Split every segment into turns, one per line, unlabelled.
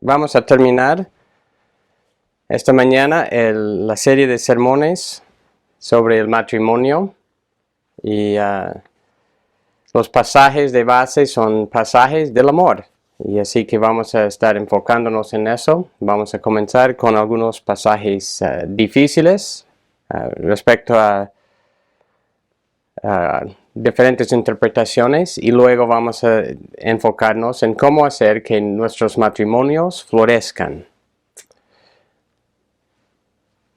vamos a terminar esta mañana la serie de sermones sobre el matrimonio y los pasajes de base son pasajes del amor. Y así que vamos a estar enfocándonos en eso. Vamos a comenzar con algunos pasajes difíciles respecto a diferentes interpretaciones, y luego vamos a enfocarnos en cómo hacer que nuestros matrimonios florezcan.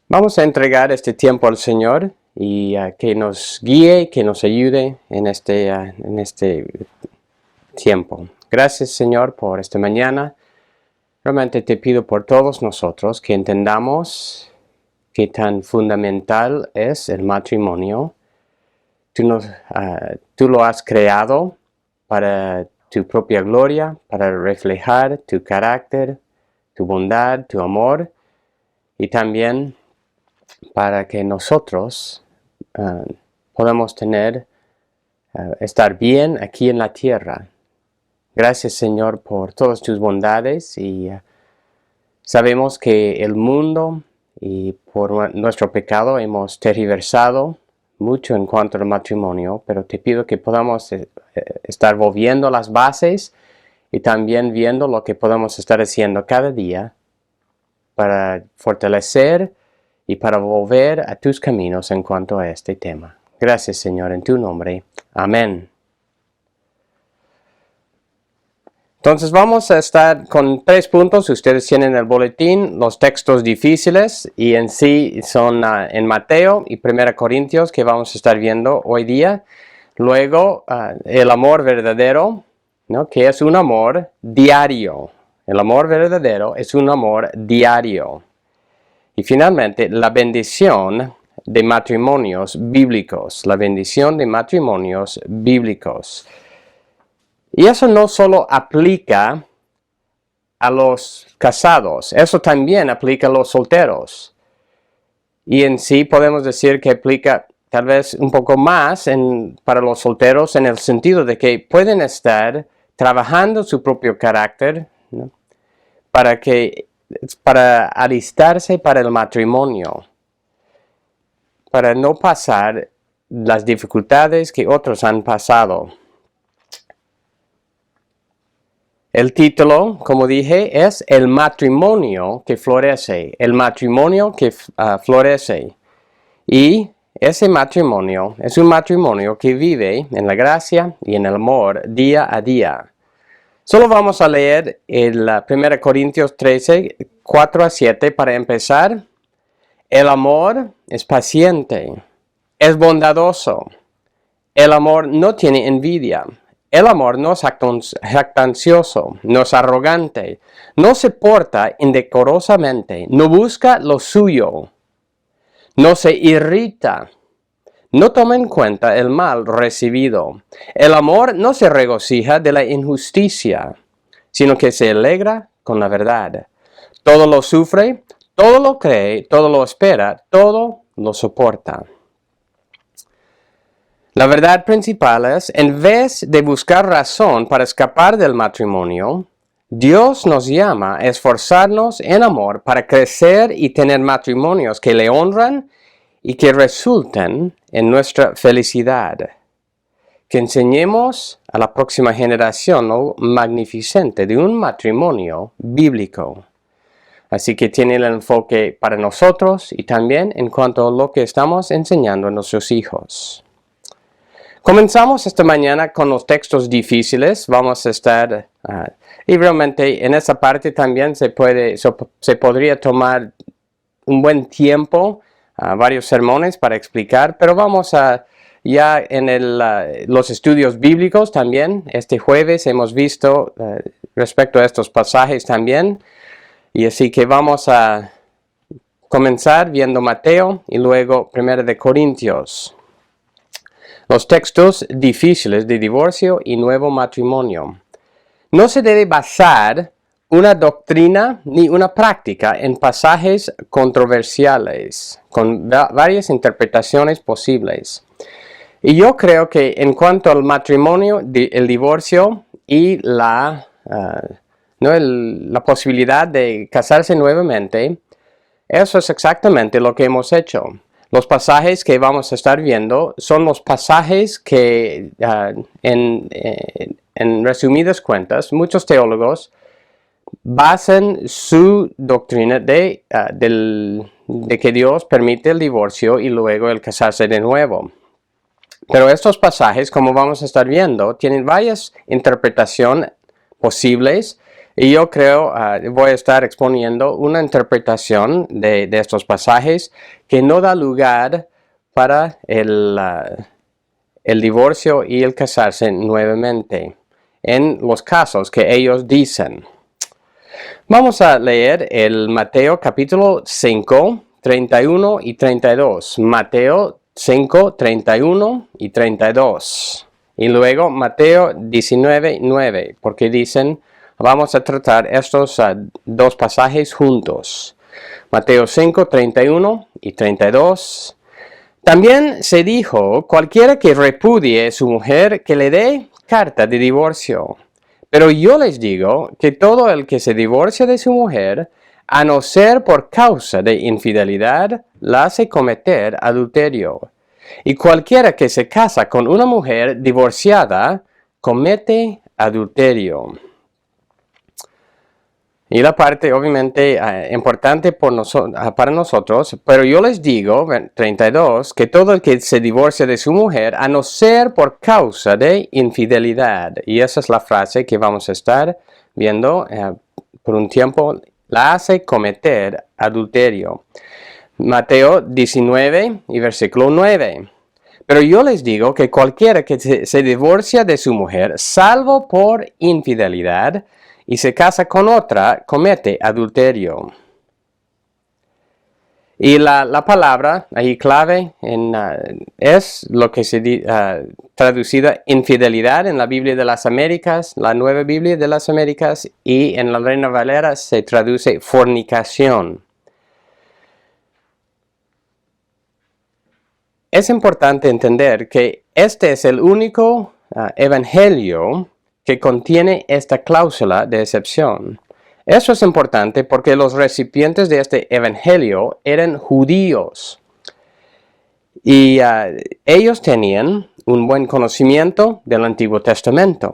Vamos a entregar este tiempo al Señor y que nos guíe, que nos ayude en este tiempo. Gracias, Señor, por esta mañana. Realmente te pido por todos nosotros que entendamos qué tan fundamental es el matrimonio. Tú lo has creado para tu propia gloria, para reflejar tu carácter, tu bondad, tu amor, y también para que nosotros podamos estar bien aquí en la tierra. Gracias, Señor, por todas tus bondades, y sabemos que el mundo y por nuestro pecado hemos tergiversado mucho en cuanto al matrimonio, pero te pido que podamos estar volviendo las bases y también viendo lo que podemos estar haciendo cada día para fortalecer y para volver a tus caminos en cuanto a este tema. Gracias, Señor, en tu nombre. Amén. Entonces vamos a estar con 3 puntos. Ustedes tienen el boletín, los textos difíciles, y en sí son en Mateo y 1 Corintios que vamos a estar viendo hoy día. Luego el amor verdadero, ¿no? Que es un amor diario. El amor verdadero es un amor diario. Y finalmente la bendición de matrimonios bíblicos. La bendición de matrimonios bíblicos. Y eso no solo aplica a los casados, eso también aplica a los solteros. Y en sí podemos decir que aplica tal vez un poco más para los solteros, en el sentido de que pueden estar trabajando su propio carácter, ¿no? para alistarse para el matrimonio, para no pasar las dificultades que otros han pasado. El título, como dije, es El matrimonio que florece. El matrimonio que florece. Y ese matrimonio es un matrimonio que vive en la gracia y en el amor día a día. Solo vamos a leer el 1 Corintios 13, 4 a 7 para empezar. El amor es paciente, es bondadoso. El amor no tiene envidia. El amor no es jactancioso, no es arrogante, no se porta indecorosamente, no busca lo suyo, no se irrita, no toma en cuenta el mal recibido. El amor no se regocija de la injusticia, sino que se alegra con la verdad. Todo lo sufre, todo lo cree, todo lo espera, todo lo soporta. La verdad principal es, en vez de buscar razón para escapar del matrimonio, Dios nos llama a esforzarnos en amor para crecer y tener matrimonios que le honran y que resulten en nuestra felicidad. Que enseñemos a la próxima generación lo magnificente de un matrimonio bíblico. Así que tiene el enfoque para nosotros y también en cuanto a lo que estamos enseñando a nuestros hijos. Comenzamos esta mañana con los textos difíciles. Vamos a estar, y realmente en esa parte también se podría tomar un buen tiempo, varios sermones para explicar, pero vamos ya en los estudios bíblicos también. Este jueves hemos visto respecto a estos pasajes también, y así que vamos a comenzar viendo Mateo y luego 1 Corintios. Los textos difíciles de divorcio y nuevo matrimonio. No se debe basar una doctrina ni una práctica en pasajes controversiales, con varias interpretaciones posibles. Y yo creo que en cuanto al matrimonio, el divorcio y la ¿no? La posibilidad de casarse nuevamente, eso es exactamente lo que hemos hecho. Los pasajes que vamos a estar viendo son los pasajes que, en resumidas cuentas, muchos teólogos basan su doctrina de que Dios permite el divorcio y luego el casarse de nuevo. Pero estos pasajes, como vamos a estar viendo, tienen varias interpretaciones posibles y yo creo voy a estar exponiendo una interpretación de estos pasajes que no da lugar para el divorcio y el casarse nuevamente en los casos que ellos dicen. Vamos a leer el Mateo capítulo 5, 31 y 32. Mateo 5, 31 y 32. Y luego Mateo 19, 9, porque dicen, vamos a tratar estos dos pasajes juntos. Mateo 5, 31 y 32. También se dijo, cualquiera que repudie a su mujer, que le dé carta de divorcio. Pero yo les digo que todo el que se divorcia de su mujer, a no ser por causa de infidelidad, la hace cometer adulterio. Y cualquiera que se casa con una mujer divorciada, comete adulterio. Y la parte obviamente importante para nosotros, pero yo les digo, 32, que todo el que se divorcia de su mujer, a no ser por causa de infidelidad. Y esa es la frase que vamos a estar viendo por un tiempo, la hace cometer adulterio. Mateo 19 y versículo 9. Pero yo les digo que cualquiera que se divorcia de su mujer, salvo por infidelidad, y se casa con otra, comete adulterio. Y la palabra ahí clave es lo que se traducida infidelidad en la Biblia de las Américas, la Nueva Biblia de las Américas, y en la Reina Valera se traduce fornicación. Es importante entender que este es el único evangelio que contiene esta cláusula de excepción. Eso es importante porque los recipientes de este evangelio eran judíos. Y ellos tenían un buen conocimiento del Antiguo Testamento.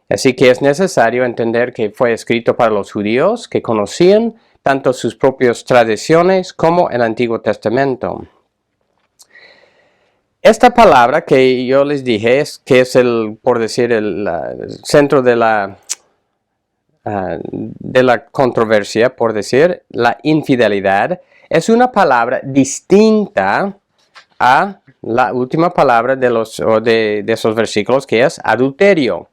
Así que es necesario entender que fue escrito para los judíos que conocían tanto sus propias tradiciones como el Antiguo Testamento. Esta palabra que yo les dije que es por decir, el centro de la controversia, por decir, la infidelidad, es una palabra distinta a la última palabra de esos versículos, que es adulterio.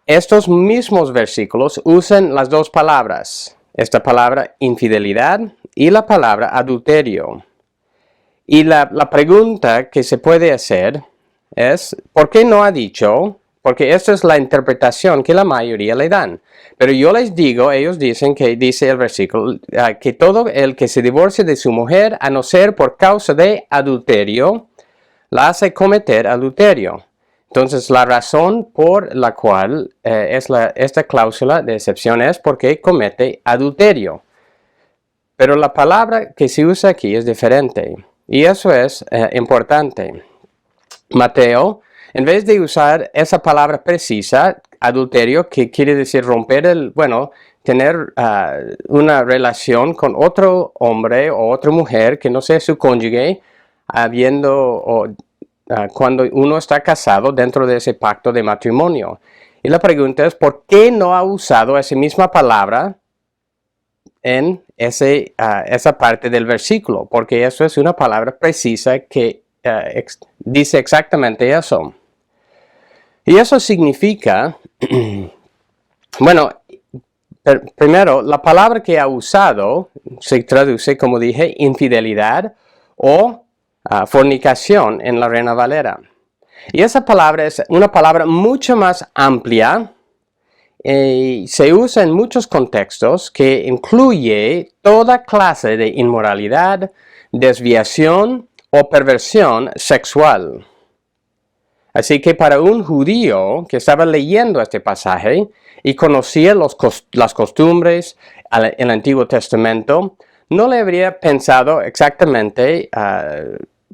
Estos mismos versículos usan las dos palabras, esta palabra infidelidad y la palabra adulterio. Y la pregunta que se puede hacer es, ¿por qué no ha dicho? Porque esta es la interpretación que la mayoría le dan. Pero yo les digo, ellos dicen que dice el versículo, que todo el que se divorcie de su mujer, a no ser por causa de adulterio, la hace cometer adulterio. Entonces, la razón por la cual esta cláusula de excepción es porque comete adulterio. Pero la palabra que se usa aquí es diferente. Y eso es importante. Mateo, en vez de usar esa palabra precisa, adulterio, que quiere decir romper tener una relación con otro hombre o otra mujer que no sea su cónyuge, cuando uno está casado dentro de ese pacto de matrimonio. Y la pregunta es, ¿por qué no ha usado esa misma palabra en esa parte del versículo? Porque eso es una palabra precisa que dice exactamente eso. Y eso significa, primero, la palabra que ha usado se traduce, como dije, infidelidad o fornicación en la Reina Valera. Y esa palabra es una palabra mucho más amplia. Se usa en muchos contextos que incluye toda clase de inmoralidad, desviación o perversión sexual. Así que para un judío que estaba leyendo este pasaje y conocía las costumbres en el Antiguo Testamento, no le habría pensado exactamente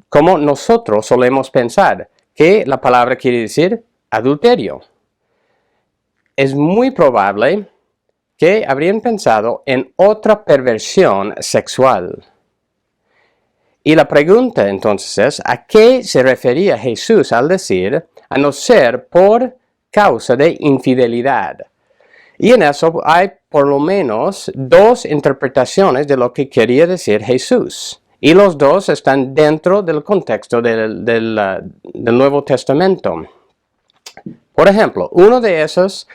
como nosotros solemos pensar, que la palabra quiere decir adulterio. Es muy probable que habrían pensado en otra perversión sexual. Y la pregunta entonces es, ¿a qué se refería Jesús al decir, a no ser por causa de infidelidad? Y en eso hay por lo menos dos interpretaciones de lo que quería decir Jesús. Y los dos están dentro del contexto del Nuevo Testamento. Por ejemplo, una de esas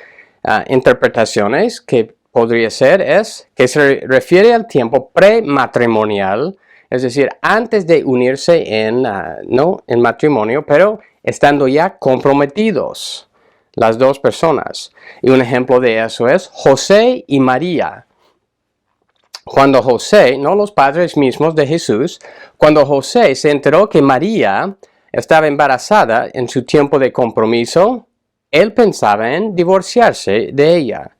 interpretaciones que podría ser es que se refiere al tiempo prematrimonial, es decir, antes de unirse en matrimonio, pero estando ya comprometidos las dos personas. Y un ejemplo de eso es José y María. Cuando José, no los padres mismos de Jesús, cuando José se enteró que María estaba embarazada en su tiempo de compromiso, él pensaba en divorciarse de ella.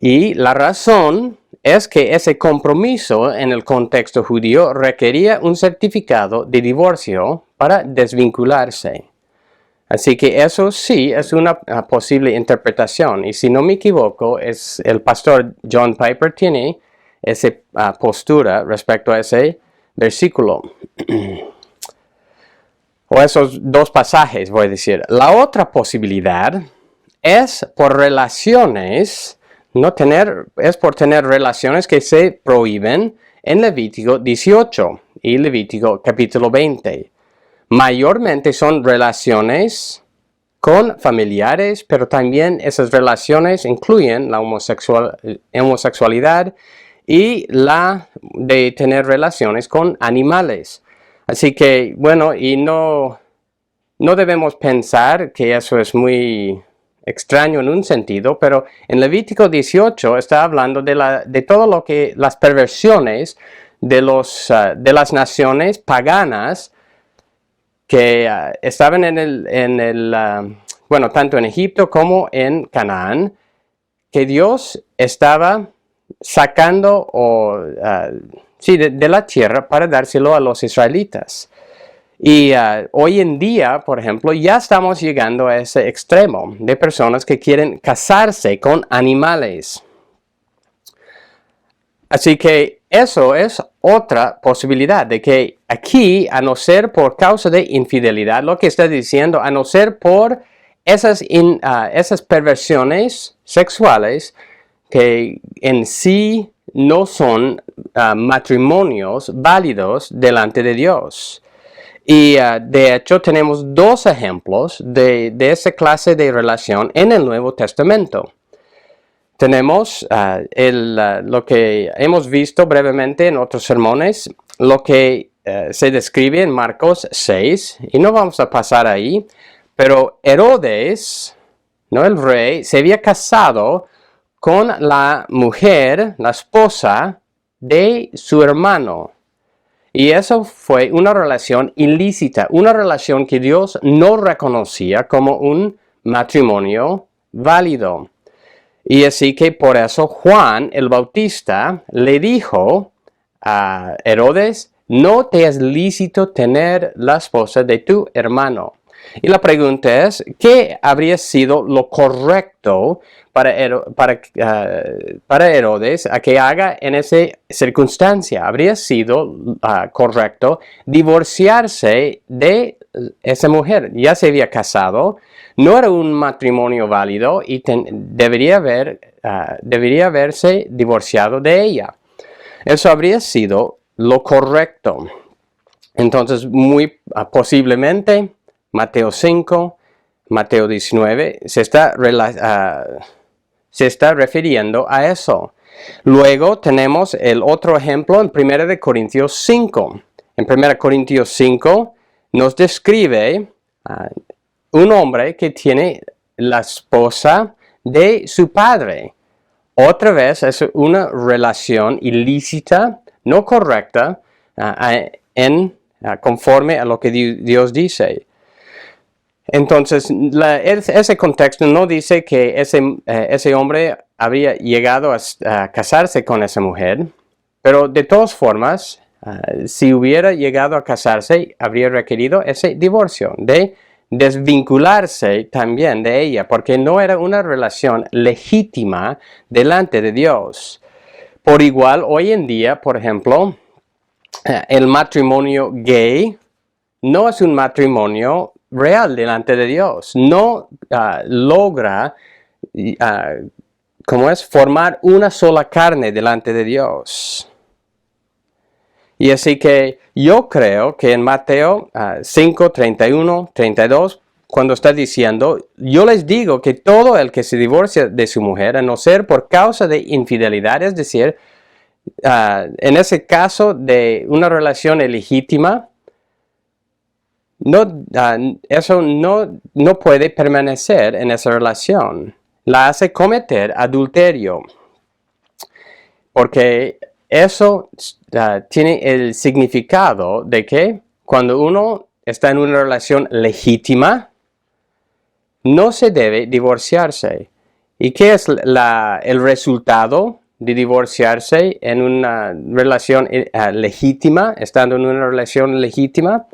Y la razón es que ese compromiso en el contexto judío requería un certificado de divorcio para desvincularse. Así que eso sí es una posible interpretación. Y si no me equivoco, el pastor John Piper tiene esa postura respecto a ese versículo. O esos dos pasajes, voy a decir. La otra posibilidad es por relaciones, es por tener relaciones que se prohíben en Levítico 18 y Levítico capítulo 20. Mayormente son relaciones con familiares, pero también esas relaciones incluyen la homosexualidad y la de tener relaciones con animales. Así que, bueno, y no debemos pensar que eso es muy extraño en un sentido, pero en Levítico 18 está hablando de todo lo que las perversiones de las naciones paganas que estaban tanto en Egipto como en Canaán, que Dios estaba sacando de la tierra para dárselo a los israelitas. Y hoy en día, por ejemplo, ya estamos llegando a ese extremo de personas que quieren casarse con animales. Así que eso es otra posibilidad de que aquí, a no ser por causa de infidelidad, lo que está diciendo, a no ser por esas perversiones sexuales que en sí no son matrimonios válidos delante de Dios. Y de hecho tenemos dos ejemplos de esa clase de relación en el Nuevo Testamento. Tenemos lo que hemos visto brevemente en otros sermones, lo que se describe en Marcos 6, y no vamos a pasar ahí, pero Herodes, ¿no? El rey, se había casado con la mujer, la esposa de su hermano. Y eso fue una relación ilícita, una relación que Dios no reconocía como un matrimonio válido. Y así que por eso Juan el Bautista le dijo a Herodes, no te es lícito tener la esposa de tu hermano. Y la pregunta es, ¿qué habría sido lo correcto para Herodes a que haga en esa circunstancia? ¿Habría sido correcto divorciarse de esa mujer? Ya se había casado, no era un matrimonio válido y debería haberse divorciado de ella. Eso habría sido lo correcto. Entonces, muy posiblemente, Mateo 5, Mateo 19, se está refiriendo a eso. Luego tenemos el otro ejemplo en 1 Corintios 5. En 1 Corintios 5 nos describe un hombre que tiene la esposa de su padre. Otra vez es una relación ilícita, no correcta, conforme a lo que Dios dice. Entonces, ese contexto no dice que ese hombre habría llegado a casarse con esa mujer, pero de todas formas, si hubiera llegado a casarse, habría requerido ese divorcio, de desvincularse también de ella, porque no era una relación legítima delante de Dios. Por igual, hoy en día, por ejemplo, el matrimonio gay no es un matrimonio real delante de Dios. No logra, como es, formar una sola carne delante de Dios. Y así que yo creo que en Mateo 5, 31, 32, cuando está diciendo, yo les digo que todo el que se divorcia de su mujer, a no ser por causa de infidelidad, es decir, en ese caso de una relación ilegítima, eso no puede permanecer en esa relación. La hace cometer adulterio. Porque eso tiene el significado de que cuando uno está en una relación legítima, no se debe divorciarse. ¿Y qué es el resultado de divorciarse en una relación legítima, estando en una relación legítima?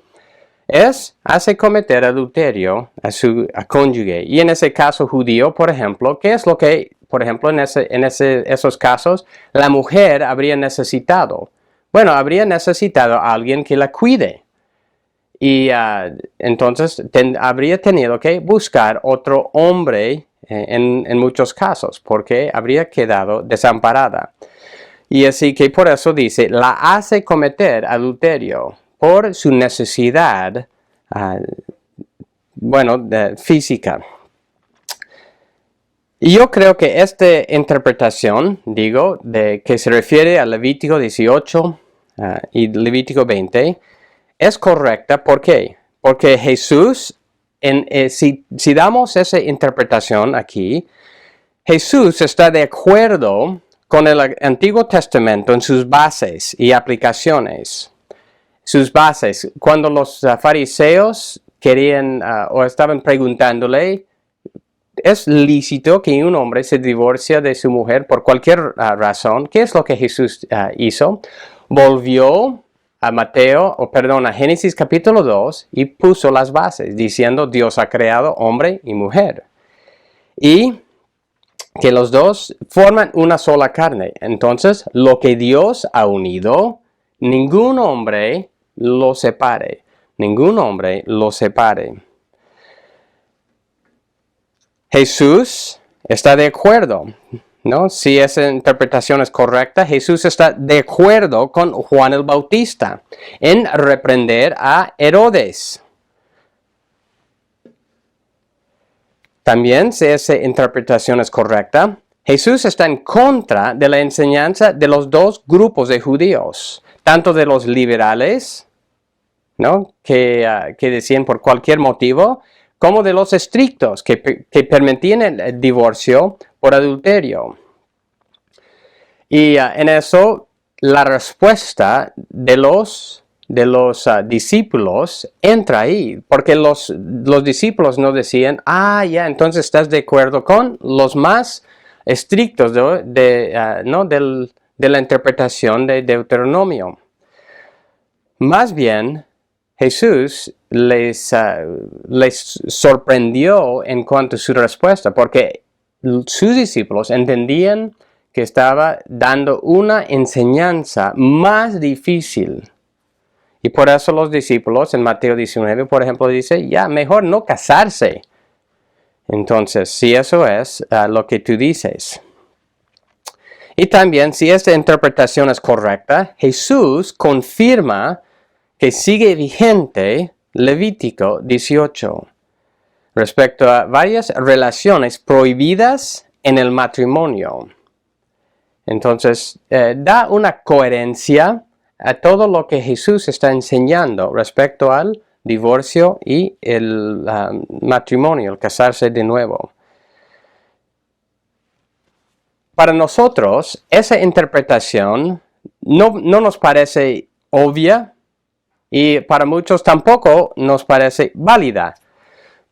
Hace cometer adulterio a su cónyuge. Y en ese caso judío, por ejemplo, ¿qué es lo que, por ejemplo, en esos casos, la mujer habría necesitado? Bueno, habría necesitado a alguien que la cuide. Y entonces habría tenido que buscar otro hombre en muchos casos, porque habría quedado desamparada. Y así que por eso dice, la hace cometer adulterio por su necesidad, física. Y yo creo que esta interpretación, de que se refiere a Levítico 18 y Levítico 20, es correcta. ¿Por qué? Porque Jesús, si damos esa interpretación aquí, Jesús está de acuerdo con el Antiguo Testamento en sus bases y aplicaciones. Sus bases, cuando los fariseos querían o estaban preguntándole, ¿es lícito que un hombre se divorcie de su mujer por cualquier razón? ¿Qué es lo que Jesús hizo? Volvió a Génesis capítulo 2 y puso las bases, diciendo Dios ha creado hombre y mujer. Y que los dos forman una sola carne. Entonces, lo que Dios ha unido, ningún hombre lo separe. Ningún hombre lo separe. Jesús está de acuerdo, ¿no? Si esa interpretación es correcta, Jesús está de acuerdo con Juan el Bautista en reprender a Herodes. También, si esa interpretación es correcta, Jesús está en contra de la enseñanza de los dos grupos de judíos, tanto de los liberales, ¿no? que decían por cualquier motivo, como de los estrictos, que permitían el divorcio por adulterio. Y en eso, la respuesta de los discípulos entra ahí, porque los discípulos no decían, entonces estás de acuerdo con los más estrictos de la interpretación de Deuteronomio. Más bien, Jesús les sorprendió en cuanto a su respuesta, porque sus discípulos entendían que estaba dando una enseñanza más difícil. Y por eso los discípulos en Mateo 19, por ejemplo, dice, mejor no casarse. Entonces, si eso es lo que tú dices. Y también, si esta interpretación es correcta, Jesús confirma que sigue vigente Levítico 18 respecto a varias relaciones prohibidas en el matrimonio. Entonces, da una coherencia a todo lo que Jesús está enseñando respecto al divorcio y el matrimonio, el casarse de nuevo. Para nosotros, esa interpretación no nos parece obvia y para muchos tampoco nos parece válida.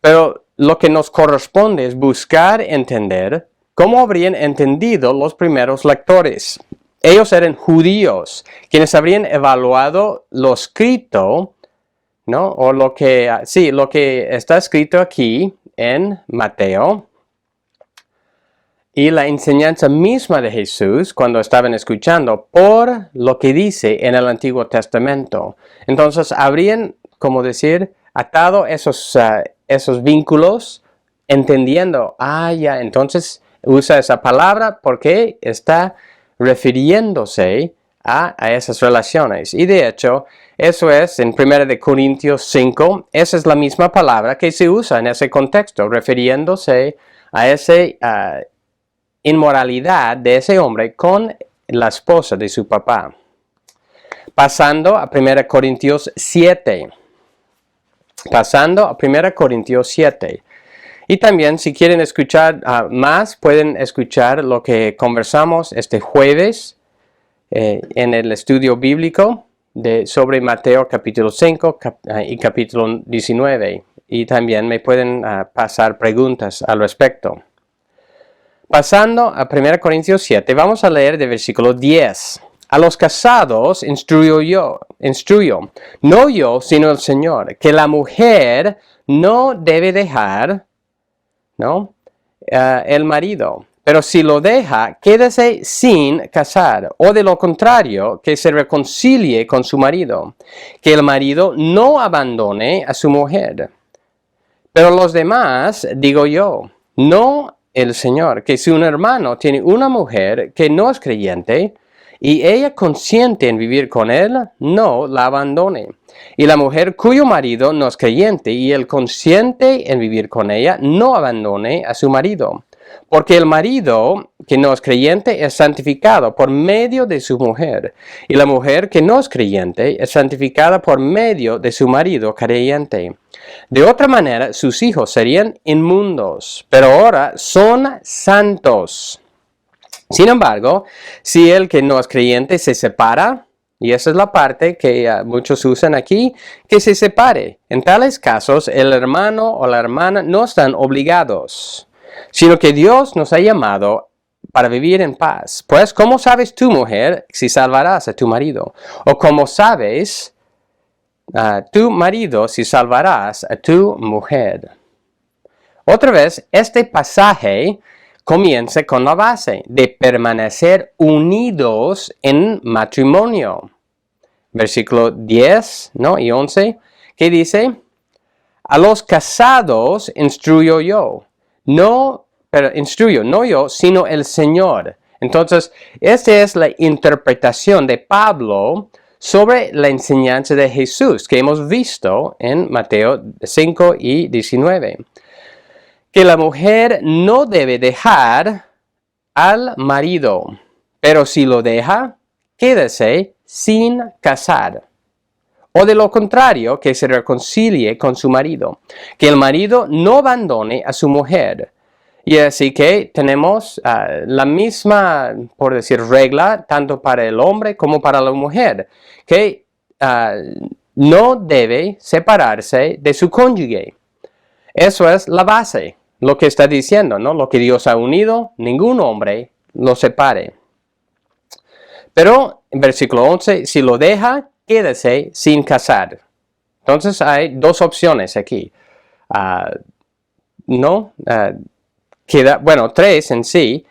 Pero lo que nos corresponde es buscar entender cómo habrían entendido los primeros lectores. Ellos eran judíos, quienes habrían evaluado lo escrito, ¿no? O lo que está escrito aquí en Mateo y la enseñanza misma de Jesús cuando estaban escuchando por lo que dice en el Antiguo Testamento. Entonces habrían, como decir, atado esos vínculos, entendiendo, ya, entonces usa esa palabra porque está refiriéndose a esas relaciones. Y de hecho, eso es en 1 Corintios 5, esa es la misma palabra que se usa en ese contexto, refiriéndose a esa inmoralidad de ese hombre con la esposa de su papá. Pasando a 1 Corintios 7. Pasando a 1 Corintios 7. Y también si quieren escuchar más, pueden escuchar lo que conversamos este jueves en el estudio bíblico sobre Mateo capítulo 5 y capítulo 19. Y también me pueden pasar preguntas al respecto. Pasando a 1 Corintios 7, vamos a leer de versículo 10. A los casados instruyo, no yo, sino el Señor, que la mujer no debe dejar, ¿no? El marido. Pero si lo deja, quédese sin casar, o de lo contrario, que se reconcilie con su marido. Que el marido no abandone a su mujer. Pero los demás, digo yo, no el Señor, que si un hermano tiene una mujer que no es creyente, y ella consiente en vivir con él, no la abandone. Y la mujer cuyo marido no es creyente y él consiente en vivir con ella, no abandone a su marido. Porque el marido que no es creyente es santificado por medio de su mujer, y la mujer que no es creyente es santificada por medio de su marido creyente. De otra manera, sus hijos serían inmundos, pero ahora son santos. Sin embargo, si el que no es creyente se separa, y esa es la parte que muchos usan aquí, que se separe. En tales casos, el hermano o la hermana no están obligados, sino que Dios nos ha llamado para vivir en paz. Pues, ¿cómo sabes tú, mujer, si salvarás a tu marido? ¿O cómo sabes tu marido si salvarás a tu mujer? Otra vez, este pasaje comienza con la base de permanecer unidos en matrimonio. Versículo 10, ¿no? Y 11, que dice, a los casados instruyo yo. No yo, sino el Señor. Entonces, esta es la interpretación de Pablo sobre la enseñanza de Jesús que hemos visto en Mateo 5 y 19. Que la mujer no debe dejar al marido, pero si lo deja, quédese sin casar. O de lo contrario, que se reconcilie con su marido. Que el marido no abandone a su mujer. Y así que tenemos la misma, por decir, regla, tanto para el hombre como para la mujer. Que no debe separarse de su cónyuge. Eso es la base. Lo que está diciendo, ¿no? Lo que Dios ha unido, ningún hombre lo separe. Pero en versículo 11, si lo deja, quédese sin casar. Entonces hay dos opciones aquí. Tres en sí.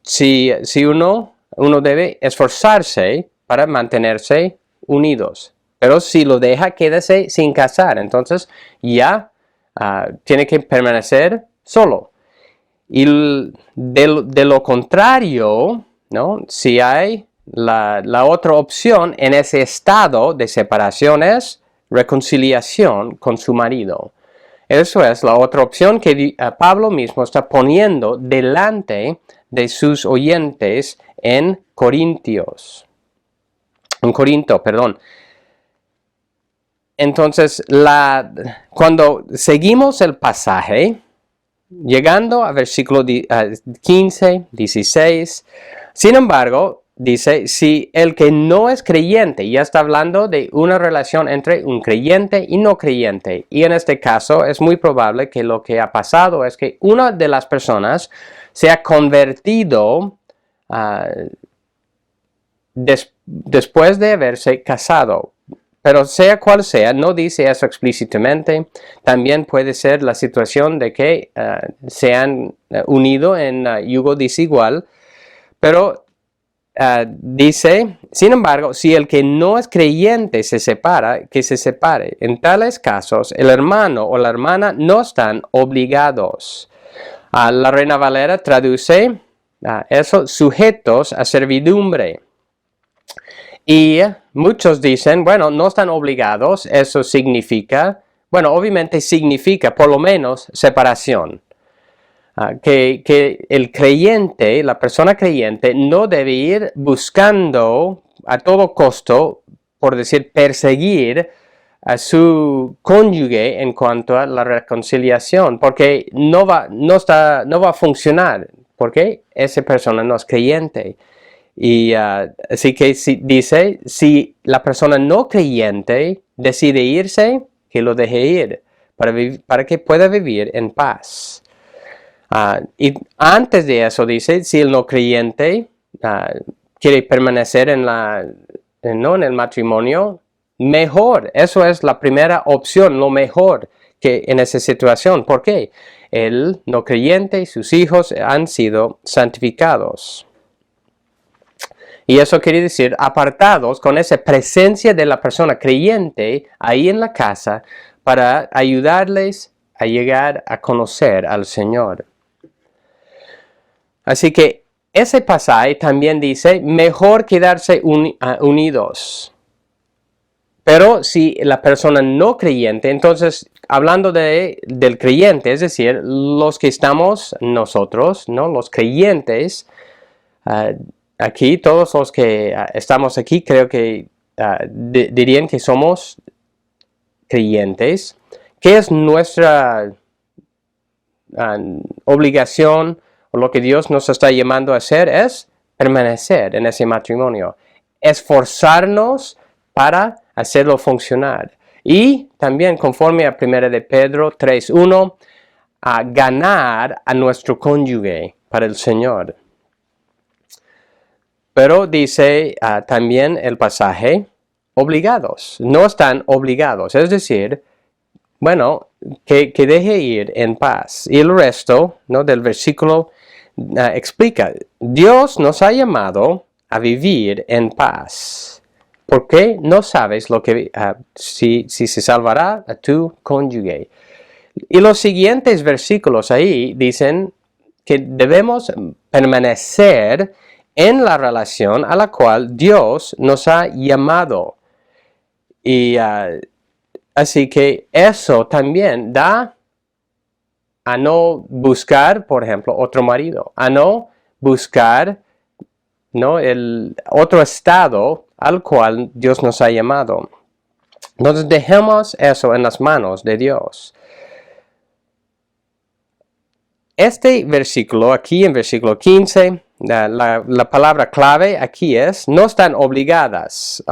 Si uno debe esforzarse para mantenerse unidos. Pero si lo deja, quédese sin casar. Entonces ya tiene que permanecer solo. Y de lo contrario, ¿no? Si hay la otra opción en ese estado de separación es reconciliación con su marido. Eso es la otra opción que Pablo mismo está poniendo delante de sus oyentes en Corinto. Entonces, cuando seguimos el pasaje, llegando a versículo 15, 16, sin embargo, dice, si el que no es creyente, ya está hablando de una relación entre un creyente y no creyente. Y en este caso es muy probable que lo que ha pasado es que una de las personas se ha convertido después de haberse casado. Pero sea cual sea, no dice eso explícitamente. También puede ser la situación de que se han unido en yugo desigual. Pero dice, sin embargo, si el que no es creyente se separa, que se separe. En tales casos, el hermano o la hermana no están obligados. La Reina Valera traduce eso, sujetos a servidumbre. Y muchos dicen, bueno, no están obligados, eso significa, bueno, obviamente significa por lo menos separación. Que el creyente, la persona creyente, no debe ir buscando a todo costo, por decir, perseguir a su cónyuge en cuanto a la reconciliación, porque no va a funcionar, porque esa persona no es creyente. Y así que dice, si la persona no creyente decide irse, que lo deje ir, para que pueda vivir en paz. Y antes de eso dice, si el no creyente quiere permanecer en el matrimonio, mejor. Eso es la primera opción, lo mejor que en esa situación. ¿Por qué? El no creyente y sus hijos han sido santificados. Y eso quiere decir apartados con esa presencia de la persona creyente ahí en la casa para ayudarles a llegar a conocer al Señor. Así que ese pasaje también dice, mejor quedarse unidos. Pero si la persona no creyente, entonces hablando del creyente, es decir, los que estamos nosotros, ¿no? Los creyentes, aquí, todos los que estamos aquí, creo que dirían que somos creyentes. ¿Qué es nuestra obligación? O lo que Dios nos está llamando a hacer es permanecer en ese matrimonio, esforzarnos para hacerlo funcionar. Y también, conforme a 1 de Pedro 3:1, a ganar a nuestro cónyuge para el Señor. Pero dice también el pasaje, obligados, no están obligados, es decir, bueno, que deje ir en paz. Y el resto, ¿no?, del versículo explica, Dios nos ha llamado a vivir en paz. ¿Por qué? No sabes si se salvará a tu cónyuge. Y los siguientes versículos ahí dicen que debemos permanecer en la relación a la cual Dios nos ha llamado. Y así que eso también da a no buscar, por ejemplo, otro marido, a no buscar, ¿no?, el otro estado al cual Dios nos ha llamado. Entonces dejemos eso en las manos de Dios. Este versículo aquí, en versículo 15, la palabra clave aquí es, no están obligados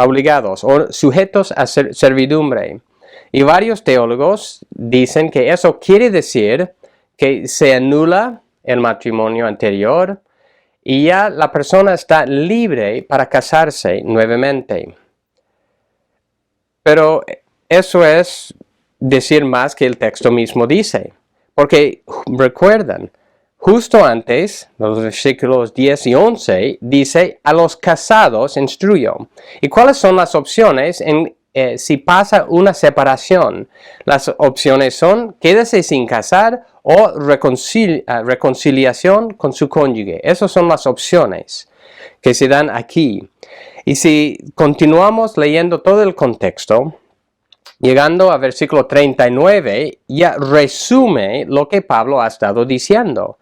o sujetos a servidumbre. Y varios teólogos dicen que eso quiere decir que se anula el matrimonio anterior y ya la persona está libre para casarse nuevamente. Pero eso es decir más que el texto mismo dice. Porque recuerdan, justo antes, los versículos 10 y 11, dice, a los casados instruyo. ¿Y cuáles son las opciones si pasa una separación? Las opciones son, quédese sin casar o reconciliación con su cónyuge. Esas son las opciones que se dan aquí. Y si continuamos leyendo todo el contexto, llegando a versículo 39, ya resume lo que Pablo ha estado diciendo.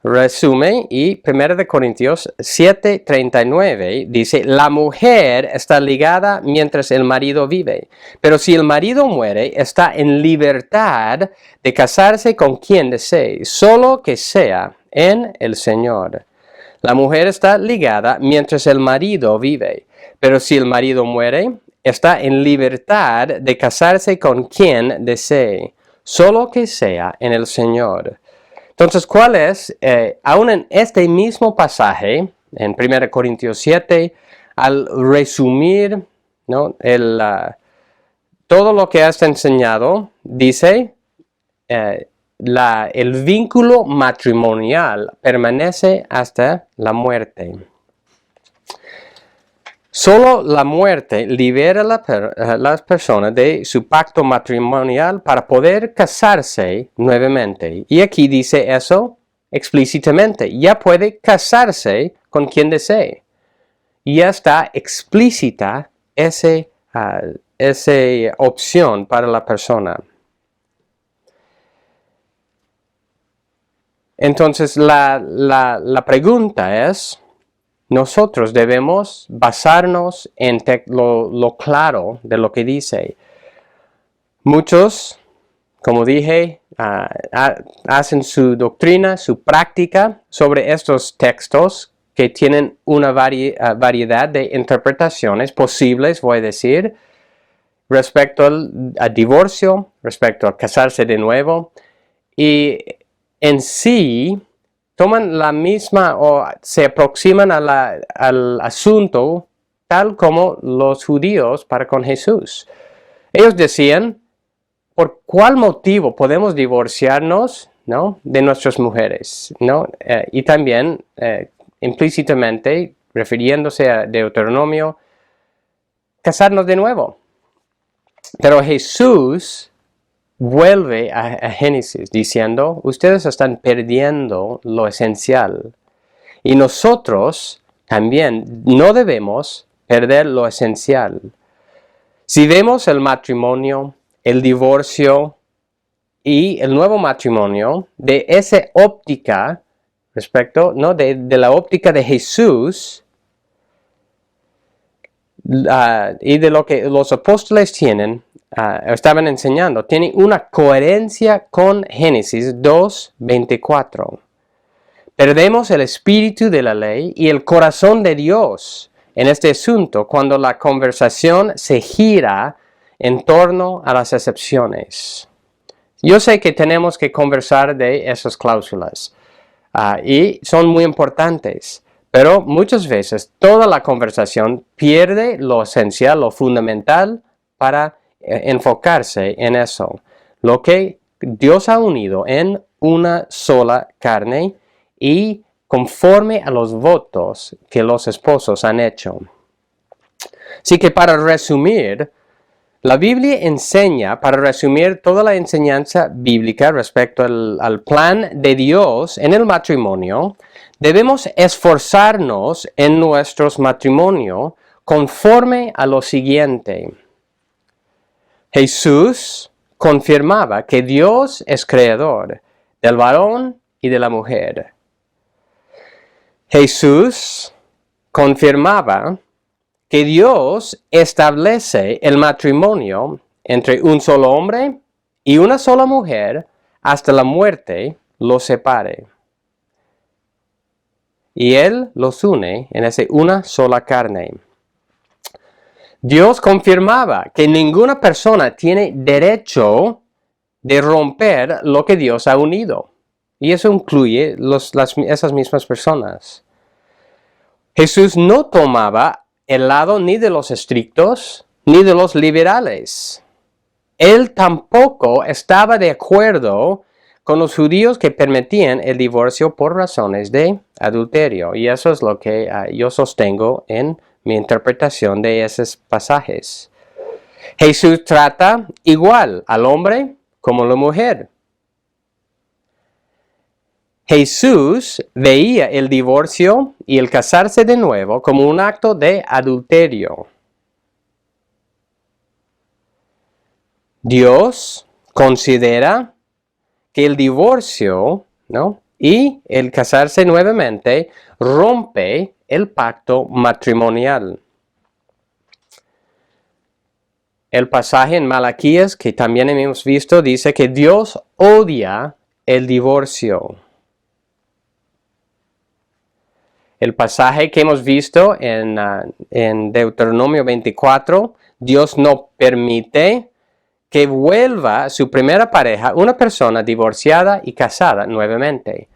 Resume, y 1 de Corintios 7:39 dice, la mujer está ligada mientras el marido vive, pero si el marido muere, está en libertad de casarse con quien desee, solo que sea en el Señor. La mujer está ligada mientras el marido vive, pero si el marido muere, está en libertad de casarse con quien desee, solo que sea en el Señor. Entonces, ¿cuál es? Aún en este mismo pasaje, en 1 Corintios 7, al resumir, ¿no? Todo lo que has enseñado, dice, el vínculo matrimonial permanece hasta la muerte. Solo la muerte libera a las personas de su pacto matrimonial para poder casarse nuevamente. Y aquí dice eso explícitamente. Ya puede casarse con quien desee. Ya está explícita esa opción para la persona. Entonces la pregunta es, nosotros debemos basarnos en lo claro de lo que dice. Muchos, como dije, hacen su doctrina, su práctica sobre estos textos que tienen una variedad de interpretaciones posibles, voy a decir, respecto al divorcio, respecto a casarse de nuevo, y en sí toman la misma o se aproximan al asunto tal como los judíos para con Jesús. Ellos decían, ¿por cuál motivo podemos divorciarnos, ¿no?, de nuestras mujeres, ¿no? Y también implícitamente, refiriéndose a Deuteronomio, casarnos de nuevo. Pero Jesús vuelve a Génesis diciendo, ustedes están perdiendo lo esencial. Y nosotros también no debemos perder lo esencial. Si vemos el matrimonio, el divorcio y el nuevo matrimonio de esa óptica, respecto, ¿no?, de la óptica de Jesús, y de lo que los apóstoles estaban enseñando, tiene una coherencia con Génesis 2:24. Perdemos el espíritu de la ley y el corazón de Dios en este asunto cuando la conversación se gira en torno a las excepciones. Yo sé que tenemos que conversar de esas cláusulas y son muy importantes. Pero muchas veces toda la conversación pierde lo esencial, lo fundamental para enfocarse en eso. Lo que Dios ha unido en una sola carne y conforme a los votos que los esposos han hecho. Así que para resumir, la Biblia enseña, para resumir toda la enseñanza bíblica respecto al plan de Dios en el matrimonio, debemos esforzarnos en nuestros matrimonios conforme a lo siguiente. Jesús confirmaba que Dios es creador del varón y de la mujer. Jesús confirmaba que Dios establece el matrimonio entre un solo hombre y una sola mujer hasta la muerte los separe. Y Él los une en esa una sola carne. Dios confirmaba que ninguna persona tiene derecho de romper lo que Dios ha unido. Y eso incluye esas mismas personas. Jesús no tomaba el lado ni de los estrictos ni de los liberales. Él tampoco estaba de acuerdo con los judíos que permitían el divorcio por razones de adulterio. Y eso es lo que yo sostengo en mi interpretación de esos pasajes. Jesús trata igual al hombre como a la mujer. Jesús veía el divorcio y el casarse de nuevo como un acto de adulterio. Dios considera que el divorcio, ¿no?, y el casarse nuevamente rompe el pacto matrimonial. El pasaje en Malaquías, que también hemos visto, dice que Dios odia el divorcio. El pasaje que hemos visto en Deuteronomio 24, Dios no permite que vuelva a su primera pareja una persona divorciada y casada nuevamente.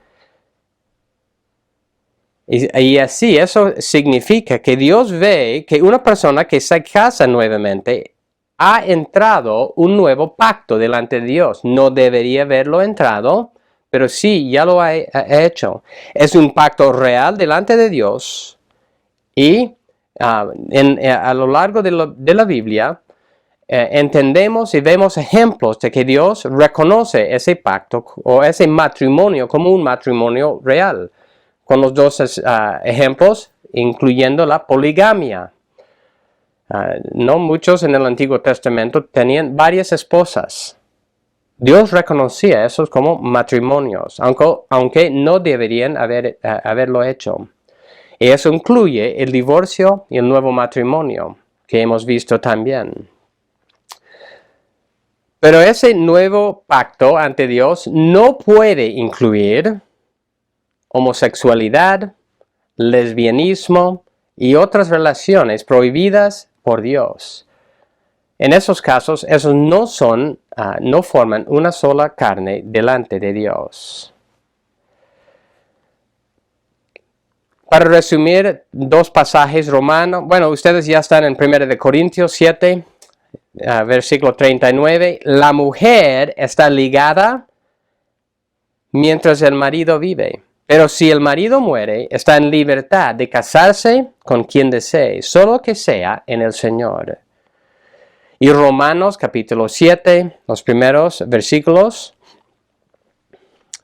Y así eso significa que Dios ve que una persona que se casa nuevamente ha entrado un nuevo pacto delante de Dios. No debería haberlo entrado, pero sí, ya lo ha hecho. Es un pacto real delante de Dios. Y a lo largo de la Biblia, entendemos y vemos ejemplos de que Dios reconoce ese pacto o ese matrimonio como un matrimonio real. Con los dos ejemplos, incluyendo la poligamia. No muchos en el Antiguo Testamento tenían varias esposas. Dios reconocía esos como matrimonios, aunque no deberían haberlo hecho. Y eso incluye el divorcio y el nuevo matrimonio, que hemos visto también. Pero ese nuevo pacto ante Dios no puede incluir homosexualidad, lesbianismo y otras relaciones prohibidas por Dios. En esos casos, esos no forman una sola carne delante de Dios. Para resumir, dos pasajes romanos. Bueno, ustedes ya están en 1 Corintios 7, versículo 39. La mujer está ligada mientras el marido vive. Pero si el marido muere, está en libertad de casarse con quien desee, solo que sea en el Señor. Y Romanos capítulo 7, los primeros versículos.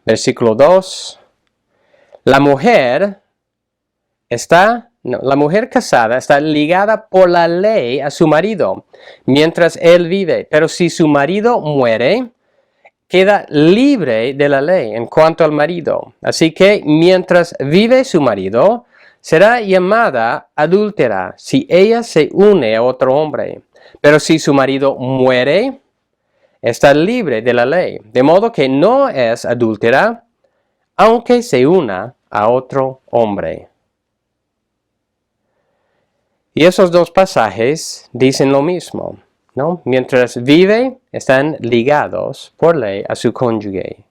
Versículo 2. La mujer casada está ligada por la ley a su marido, mientras él vive. Pero si su marido muere, queda libre de la ley en cuanto al marido. Así que mientras vive su marido, será llamada adúltera si ella se une a otro hombre. Pero si su marido muere, está libre de la ley. De modo que no es adúltera, aunque se una a otro hombre. Y esos dos pasajes dicen lo mismo, ¿no? Mientras vive, están ligados por ley a su cónyuge.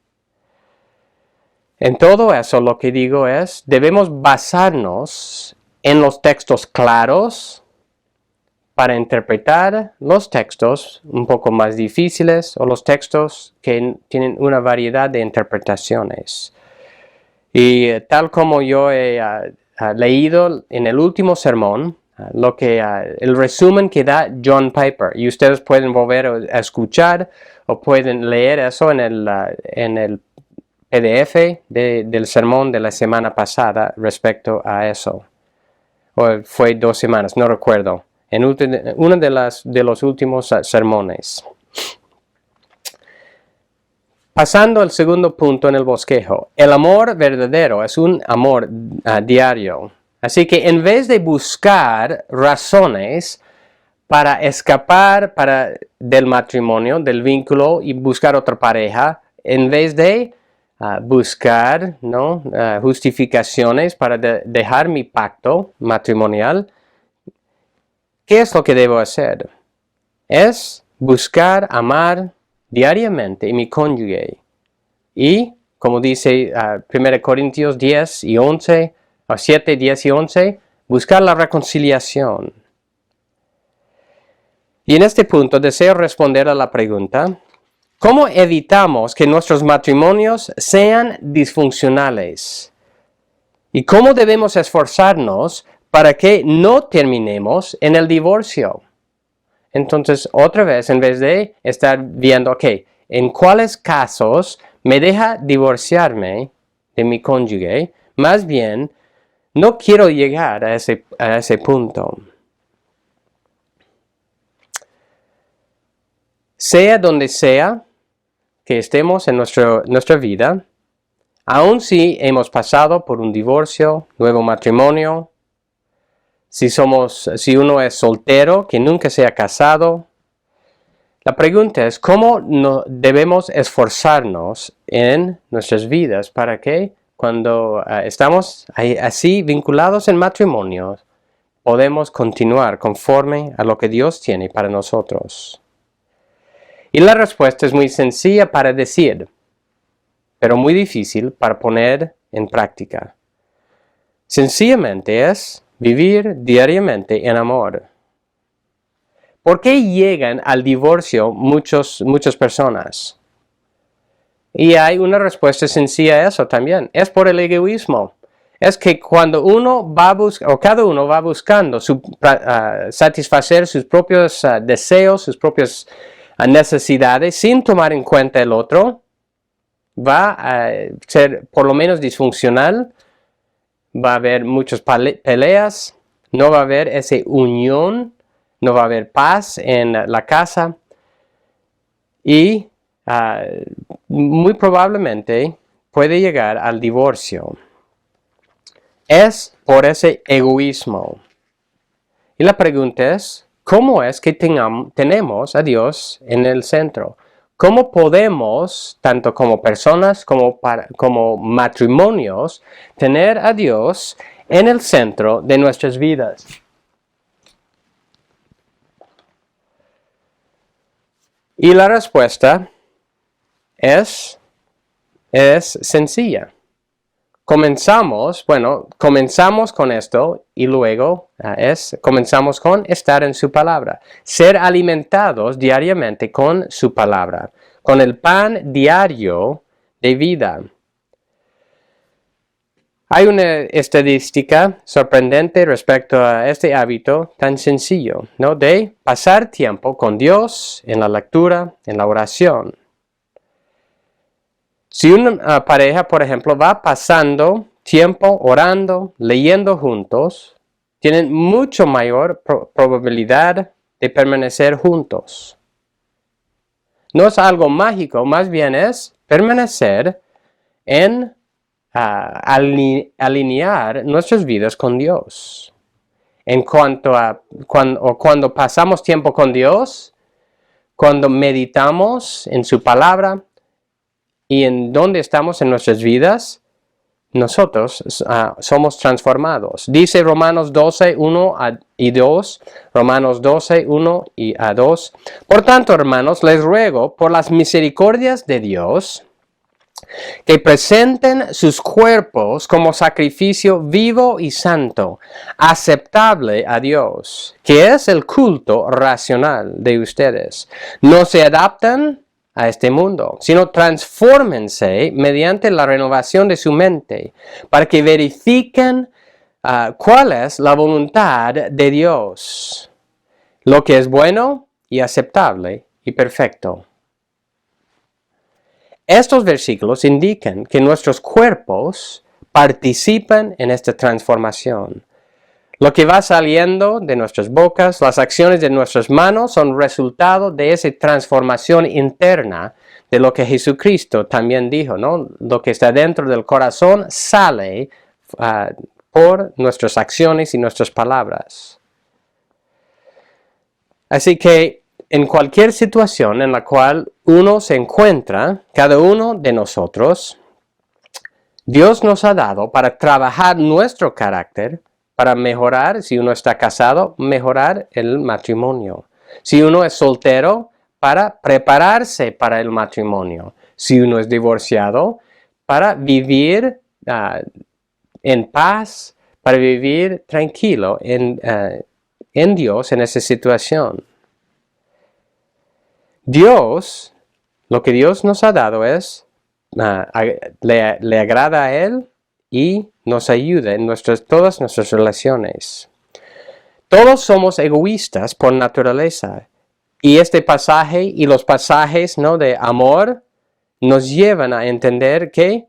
En todo eso lo que digo es, debemos basarnos en los textos claros para interpretar los textos un poco más difíciles o los textos que tienen una variedad de interpretaciones. Y tal como yo he leído en el último sermón, el resumen que da John Piper, y ustedes pueden volver a escuchar o pueden leer eso en el PDF del sermón de la semana pasada respecto a eso. O fue 2 semanas, no recuerdo. En uno de los últimos sermones. Pasando al segundo punto en el bosquejo. El amor verdadero es un amor diario. Así que en vez de buscar razones para escapar del matrimonio, del vínculo y buscar otra pareja, en vez de buscar justificaciones para dejar mi pacto matrimonial, ¿qué es lo que debo hacer? Es buscar amar diariamente a mi cónyuge. Y, como dice 1 Corintios 10 y 11, 7, 10 y 11, buscar la reconciliación. Y en este punto deseo responder a la pregunta, ¿cómo evitamos que nuestros matrimonios sean disfuncionales? ¿Y cómo debemos esforzarnos para que no terminemos en el divorcio? Entonces, otra vez, en vez de estar viendo, en cuáles casos me deja divorciarme de mi cónyuge, más bien, no quiero llegar a ese punto. Sea donde sea que estemos en nuestra vida, aun si hemos pasado por un divorcio, nuevo matrimonio, si uno es soltero, que nunca se ha casado, la pregunta es cómo debemos esforzarnos en nuestras vidas para que cuando estamos así vinculados en matrimonio, podemos continuar conforme a lo que Dios tiene para nosotros. Y la respuesta es muy sencilla para decir, pero muy difícil para poner en práctica. Sencillamente es vivir diariamente en amor. ¿Por qué llegan al divorcio muchas personas? Y hay una respuesta sencilla a eso también. Es por el egoísmo. Es que cuando uno va a buscar, o cada uno va buscando satisfacer sus propios deseos, sus propias necesidades, sin tomar en cuenta el otro, va a ser por lo menos disfuncional, va a haber muchas peleas, no va a haber esa unión, no va a haber paz en la casa y muy probablemente puede llegar al divorcio. Es por ese egoísmo. Y la pregunta es, ¿cómo es que tenemos a Dios en el centro? ¿Cómo podemos, tanto como personas como matrimonios, tener a Dios en el centro de nuestras vidas? Y la respuesta es sencilla. Comenzamos con esto y luego comenzamos con estar en su palabra. Ser alimentados diariamente con su palabra, con el pan diario de vida. Hay una estadística sorprendente respecto a este hábito tan sencillo, ¿no? De pasar tiempo con Dios en la lectura, en la oración. Si una pareja, por ejemplo, va pasando tiempo orando, leyendo juntos, tienen mucho mayor probabilidad de permanecer juntos. No es algo mágico, más bien es permanecer en alinear nuestras vidas con Dios. En cuanto a cuando pasamos tiempo con Dios, cuando meditamos en su palabra, y en dónde estamos en nuestras vidas, nosotros somos transformados. Dice Romanos 12, 1 y 2, Romanos 12, 1 y 2. Por tanto, hermanos, les ruego por las misericordias de Dios, que presenten sus cuerpos como sacrificio vivo y santo, aceptable a Dios, que es el culto racional de ustedes. No se adaptan a este mundo, sino transfórmense mediante la renovación de su mente, para que verifiquen cuál es la voluntad de Dios, lo que es bueno y aceptable y perfecto. Estos versículos indican que nuestros cuerpos participan en esta transformación. Lo que va saliendo de nuestras bocas, las acciones de nuestras manos son resultado de esa transformación interna de lo que Jesucristo también dijo, ¿no? Lo que está dentro del corazón sale por nuestras acciones y nuestras palabras. Así que en cualquier situación en la cual uno se encuentra, cada uno de nosotros, Dios nos ha dado para trabajar nuestro carácter, para mejorar, si uno está casado, mejorar el matrimonio. Si uno es soltero, para prepararse para el matrimonio. Si uno es divorciado, para vivir en paz, para vivir tranquilo en Dios en esa situación. Dios, lo que Dios nos ha dado es, le agrada a Él y nos ayuda en todas nuestras relaciones. Todos somos egoístas por naturaleza y este pasaje y los pasajes, ¿no?, de amor nos llevan a entender que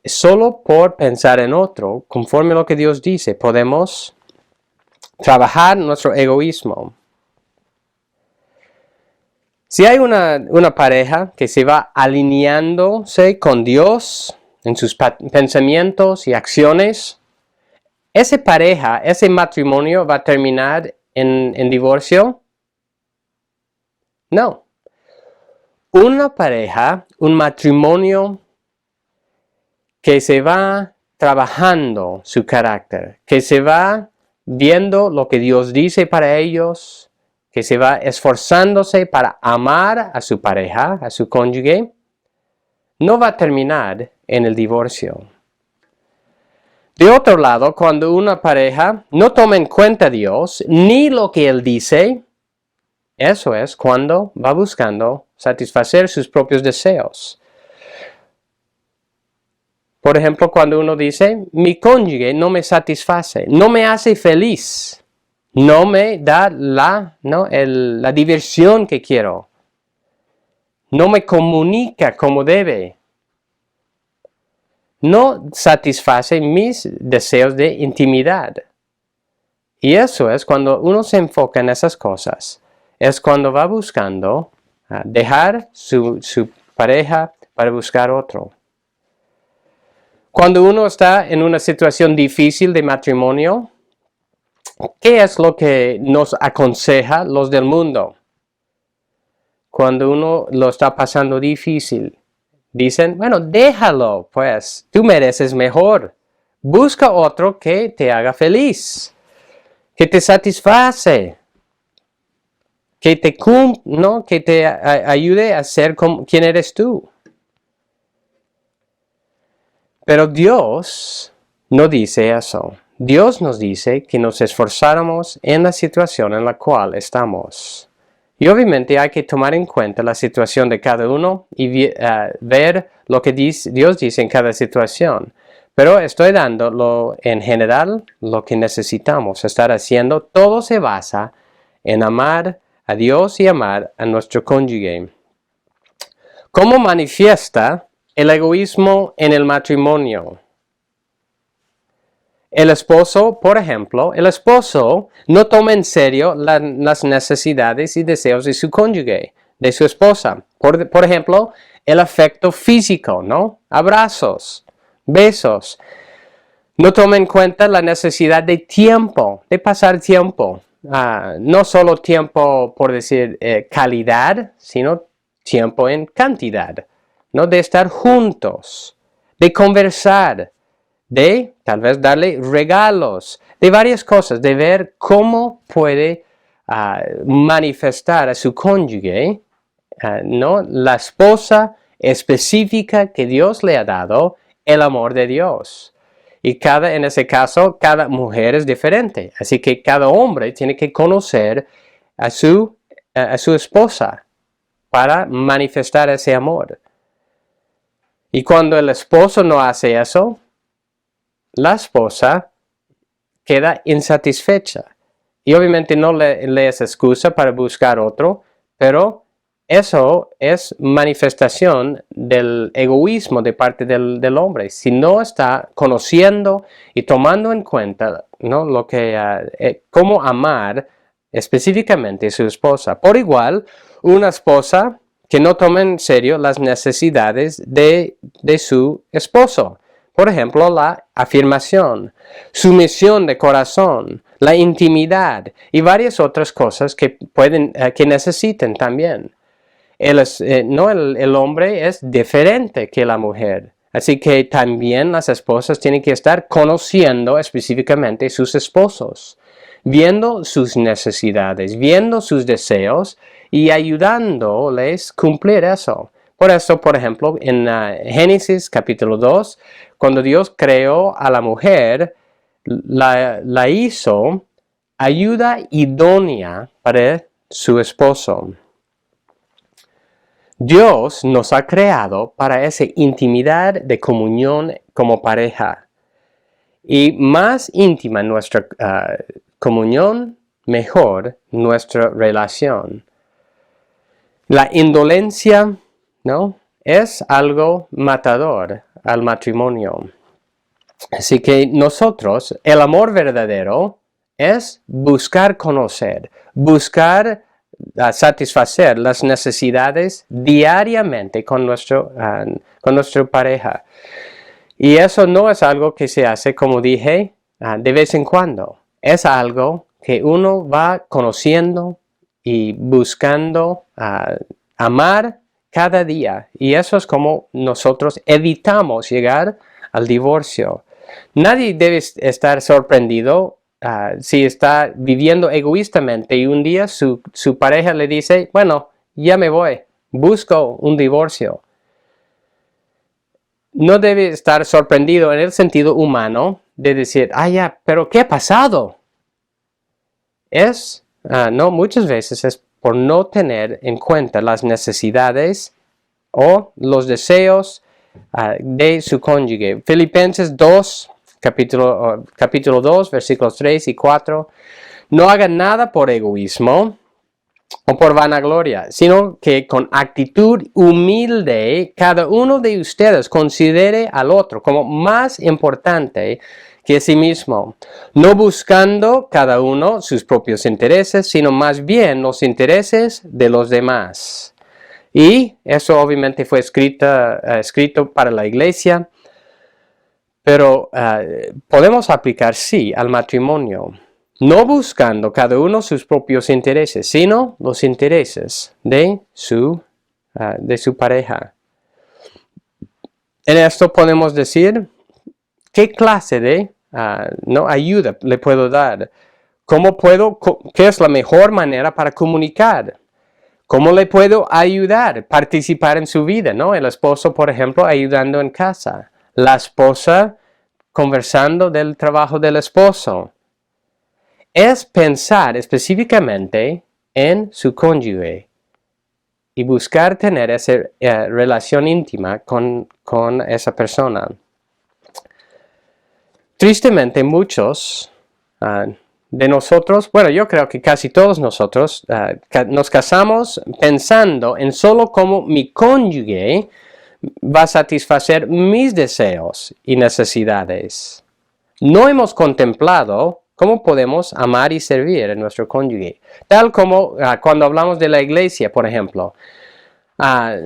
solo por pensar en otro, conforme a lo que Dios dice, podemos trabajar nuestro egoísmo. Si hay una pareja que se va alineándose con Dios en sus pensamientos y acciones, esa pareja, ese matrimonio va a terminar en divorcio. No. Una pareja, un matrimonio que se va trabajando su carácter, que se va viendo lo que Dios dice para ellos, que se va esforzándose para amar a su pareja, a su cónyuge, no va a terminar en el divorcio. De otro lado, cuando una pareja no toma en cuenta a Dios ni lo que Él dice, eso es cuando va buscando satisfacer sus propios deseos. Por ejemplo, cuando uno dice, mi cónyuge no me satisface, no me hace feliz, no me da la diversión que quiero, no me comunica como debe, no satisface mis deseos de intimidad. Y eso es cuando uno se enfoca en esas cosas, es cuando va buscando dejar su pareja para buscar otro. Cuando uno está en una situación difícil de matrimonio, ¿qué es lo que nos aconseja los del mundo? Cuando uno lo está pasando difícil, dicen, bueno, déjalo, pues, tú mereces mejor. Busca otro que te haga feliz, que te satisface, que te ayude a ser quien eres tú. Pero Dios no dice eso. Dios nos dice que nos esforzáramos en la situación en la cual estamos. Y obviamente hay que tomar en cuenta la situación de cada uno y ver lo que Dios dice en cada situación. Pero estoy dando en general lo que necesitamos estar haciendo. Todo se basa en amar a Dios y amar a nuestro cónyuge. ¿Cómo manifiesta el egoísmo en el matrimonio? El esposo, por ejemplo, no toma en serio las necesidades y deseos de su cónyuge, de su esposa. Por ejemplo, el afecto físico, ¿no? Abrazos, besos. No toma en cuenta la necesidad de tiempo, de pasar tiempo. No solo tiempo, por decir, calidad, sino tiempo en cantidad, ¿no? De estar juntos, de conversar, de tal vez darle regalos, de varias cosas, de ver cómo puede manifestar a su cónyuge, ¿no? La esposa específica que Dios le ha dado, el amor de Dios. Y en ese caso, cada mujer es diferente. Así que cada hombre tiene que conocer a su esposa para manifestar ese amor. Y cuando el esposo no hace eso, la esposa queda insatisfecha. Y obviamente no le es excusa para buscar otro, pero eso es manifestación del egoísmo de parte del hombre. Si no está conociendo y tomando en cuenta, ¿no? cómo amar específicamente a su esposa. Por igual, una esposa que no toma en serio las necesidades de su esposo. Por ejemplo, la afirmación, sumisión de corazón, la intimidad y varias otras cosas que necesiten también. El hombre es diferente que la mujer. Así que también las esposas tienen que estar conociendo específicamente sus esposos, viendo sus necesidades, viendo sus deseos y ayudándoles a cumplir eso. Por eso, por ejemplo, en Génesis capítulo 2, cuando Dios creó a la mujer, la hizo ayuda idónea para su esposo. Dios nos ha creado para esa intimidad de comunión como pareja. Y más íntima nuestra comunión, mejor nuestra relación. La indolencia, ¿no? Es algo matador al matrimonio. Así que nosotros, el amor verdadero es buscar conocer, buscar satisfacer las necesidades diariamente con nuestra pareja. Y eso no es algo que se hace, como dije, de vez en cuando. Es algo que uno va conociendo y buscando amar cada día. Y eso es como nosotros evitamos llegar al divorcio. Nadie debe estar sorprendido si está viviendo egoístamente y un día su pareja le dice, bueno, ya me voy, busco un divorcio. No debe estar sorprendido en el sentido humano de decir, ya, pero ¿qué ha pasado? No, muchas veces es por no tener en cuenta las necesidades o los deseos de su cónyuge. Filipenses 2, capítulo 2, versículos 3 y 4. No hagan nada por egoísmo o por vanagloria, sino que con actitud humilde cada uno de ustedes considere al otro como más importante que a sí mismo, no buscando cada uno sus propios intereses, sino más bien los intereses de los demás. Y eso obviamente fue escrito para la iglesia, pero podemos aplicar sí al matrimonio. No buscando cada uno sus propios intereses, sino los intereses de su pareja. En esto podemos decir, ¿qué clase de ayuda le puedo dar? ¿Qué es la mejor manera para comunicar? ¿Cómo le puedo ayudar? Participar en su vida, ¿no? El esposo, por ejemplo, ayudando en casa. La esposa conversando del trabajo del esposo. Es pensar específicamente en su cónyuge y buscar tener esa relación íntima con esa persona. Tristemente, muchos de nosotros, bueno, yo creo que casi todos nosotros nos casamos pensando en solo cómo mi cónyuge va a satisfacer mis deseos y necesidades. No hemos contemplado cómo podemos amar y servir a nuestro cónyuge. Tal como cuando hablamos de la iglesia, por ejemplo.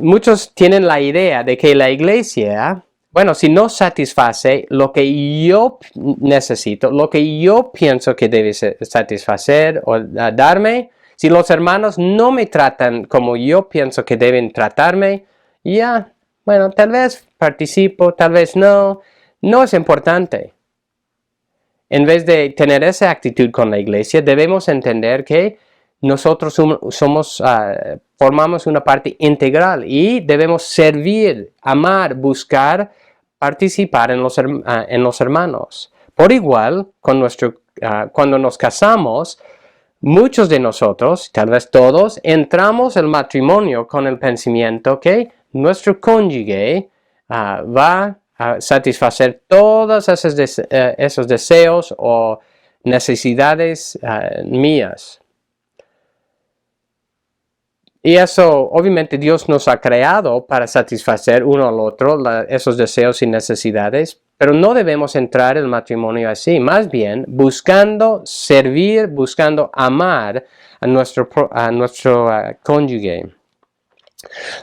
Muchos tienen la idea de que la iglesia, bueno, si no satisface lo que yo necesito, lo que yo pienso que debe satisfacer o darme, si los hermanos no me tratan como yo pienso que deben tratarme, bueno, tal vez participo, tal vez no es importante. En vez de tener esa actitud con la iglesia, debemos entender que nosotros formamos una parte integral y debemos servir, amar, buscar, participar en los hermanos. Por igual, cuando nos casamos, muchos de nosotros, tal vez todos, entramos al matrimonio con el pensamiento que nuestro cónyuge va a satisfacer todos esos deseos o necesidades mías. Y eso, obviamente, Dios nos ha creado para satisfacer uno al otro esos deseos y necesidades, pero no debemos entrar en el matrimonio así, más bien buscando servir, buscando amar a nuestro cónyuge.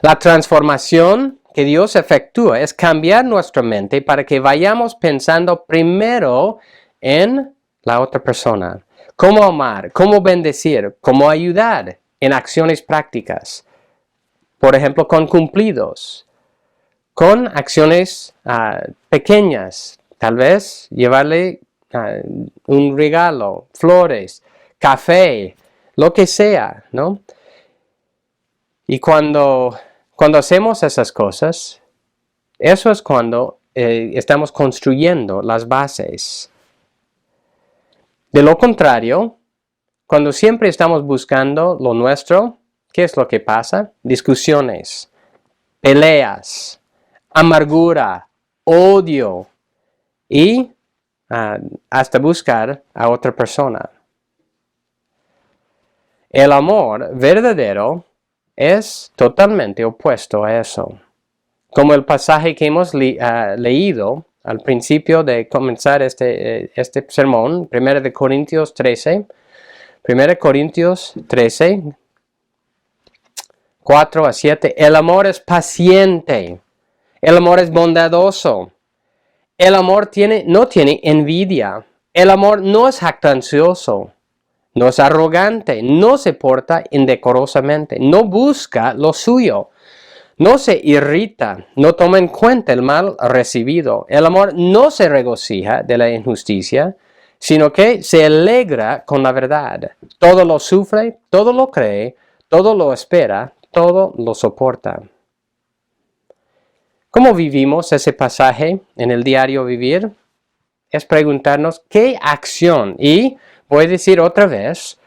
La transformación que Dios efectúa es cambiar nuestra mente para que vayamos pensando primero en la otra persona. Cómo amar, cómo bendecir, cómo ayudar en acciones prácticas. Por ejemplo, con cumplidos, con acciones pequeñas. Tal vez llevarle un regalo, flores, café, lo que sea, ¿no? Y cuando hacemos esas cosas, eso es cuando estamos construyendo las bases. De lo contrario, cuando siempre estamos buscando lo nuestro, ¿qué es lo que pasa? Discusiones, peleas, amargura, odio y hasta buscar a otra persona. El amor verdadero es totalmente opuesto a eso. Como el pasaje que hemos leído al principio de comenzar este sermón, 1 Corintios 13, 4 a 7, el amor es paciente, el amor es bondadoso, el amor no tiene envidia, el amor no es jactancioso, no es arrogante, no se porta indecorosamente, no busca lo suyo, No se irrita, no toma en cuenta el mal recibido. El amor no se regocija de la injusticia, sino que se alegra con la verdad. Todo lo sufre, todo lo cree, todo lo espera, todo lo soporta. ¿Cómo vivimos ese pasaje en el diario vivir? Es preguntarnos qué acción, y voy a decir otra vez,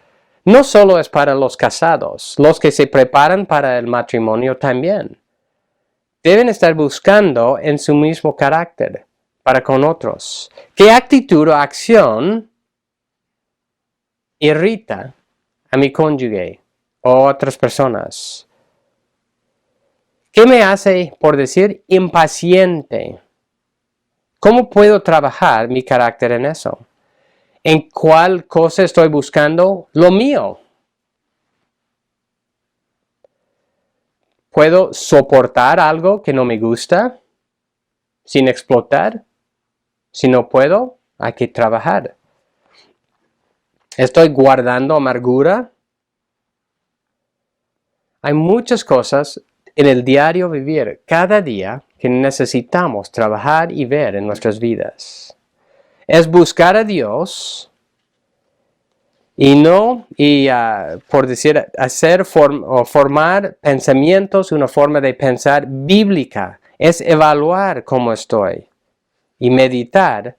no solo es para los casados, los que se preparan para el matrimonio también. Deben estar buscando en su mismo carácter para con otros. ¿Qué actitud o acción irrita a mi cónyuge o otras personas? ¿Qué me hace, por decir, impaciente? ¿Cómo puedo trabajar mi carácter en eso? ¿En cuál cosa estoy buscando lo mío? ¿Puedo soportar algo que no me gusta sin explotar? Si no puedo, hay que trabajar. ¿Estoy guardando amargura? Hay muchas cosas en el diario vivir, cada día, que necesitamos trabajar y ver en nuestras vidas. Es buscar a Dios por decir, formar pensamientos, una forma de pensar bíblica. Es evaluar cómo estoy y meditar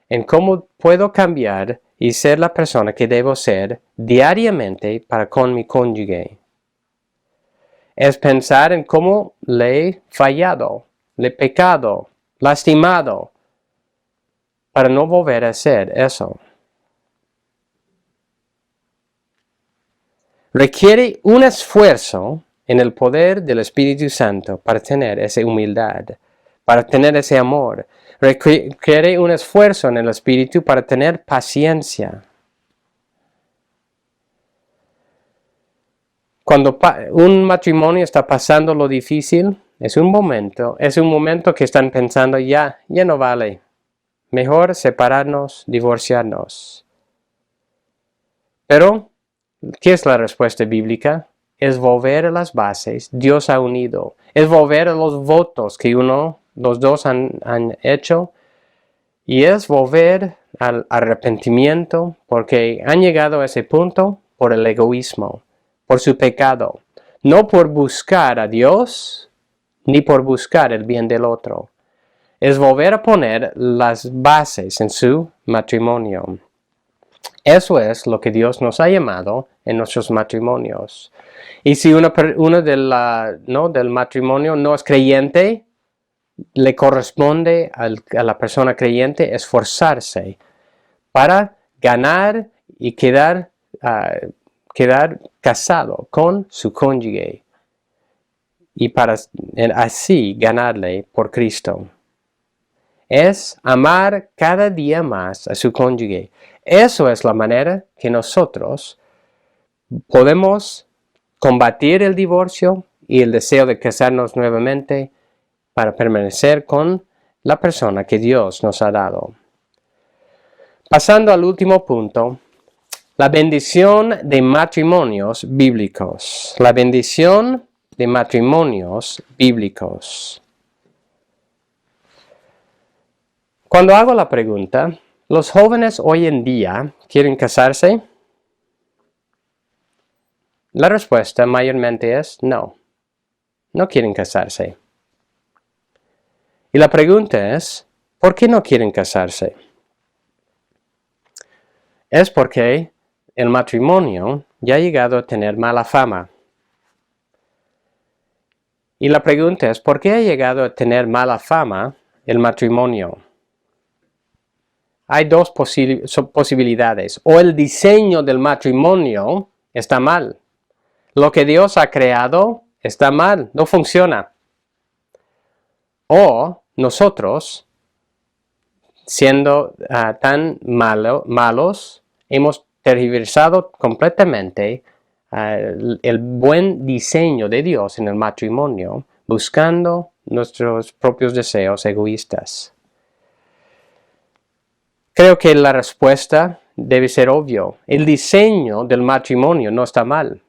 en cómo puedo cambiar y ser la persona que debo ser diariamente para con mi cónyuge. Es pensar en cómo le he fallado, le he pecado, lastimado, para no volver a hacer eso. Requiere un esfuerzo en el poder del Espíritu Santo para tener esa humildad, para tener ese amor. Requiere un esfuerzo en el Espíritu para tener paciencia. Cuando un matrimonio está pasando lo difícil, es un momento que están pensando ya no vale. Mejor separarnos, divorciarnos. Pero ¿qué es la respuesta bíblica? Es volver a las bases. Dios ha unido. Es volver a los votos que los dos han hecho. Y es volver al arrepentimiento porque han llegado a ese punto por el egoísmo, por su pecado. No por buscar a Dios, ni por buscar el bien del otro. Es volver a poner las bases en su matrimonio. Eso es lo que Dios nos ha llamado en nuestros matrimonios. Y si uno del matrimonio no es creyente, le corresponde a la persona creyente esforzarse para ganar y quedar casado con su cónyuge y para así ganarle por Cristo. Es amar cada día más a su cónyuge. Eso es la manera que nosotros podemos combatir el divorcio y el deseo de casarnos nuevamente para permanecer con la persona que Dios nos ha dado. Pasando al último punto, la bendición de matrimonios bíblicos. La bendición de matrimonios bíblicos. Cuando hago la pregunta, ¿los jóvenes hoy en día quieren casarse? La respuesta mayormente es no. No quieren casarse. Y la pregunta es, ¿por qué no quieren casarse? Es porque el matrimonio ya ha llegado a tener mala fama. Y la pregunta es, ¿por qué ha llegado a tener mala fama el matrimonio? Hay dos posibilidades. O el diseño del matrimonio está mal. Lo que Dios ha creado está mal, no funciona. O nosotros, siendo tan malos, hemos tergiversado completamente el buen diseño de Dios en el matrimonio, buscando nuestros propios deseos egoístas. Creo que la respuesta debe ser obvio. El diseño del matrimonio no está mal.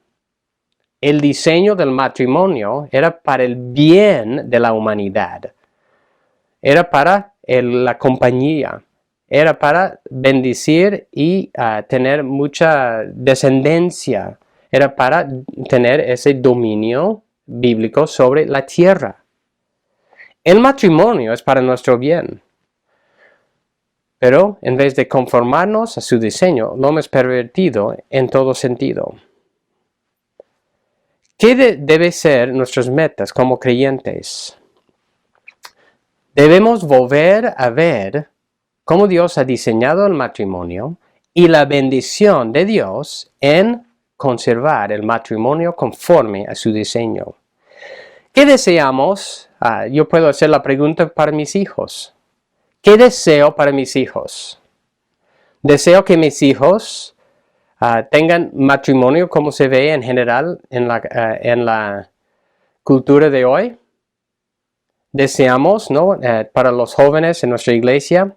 el diseño del matrimonio era para el bien de la humanidad. Era para la compañía. Era para bendecir y tener mucha descendencia. Era para tener ese dominio bíblico sobre la tierra. El matrimonio es para nuestro bien. Pero en vez de conformarnos a su diseño, lo hemos pervertido en todo sentido. ¿Qué debe ser nuestras metas como creyentes? Debemos volver a ver cómo Dios ha diseñado el matrimonio y la bendición de Dios en conservar el matrimonio conforme a su diseño. ¿Qué deseamos? Yo puedo hacer la pregunta para mis hijos. ¿Qué deseo para mis hijos? Deseo que mis hijos tengan matrimonio como se ve en general en la cultura de hoy. Deseamos, ¿no? Para los jóvenes en nuestra iglesia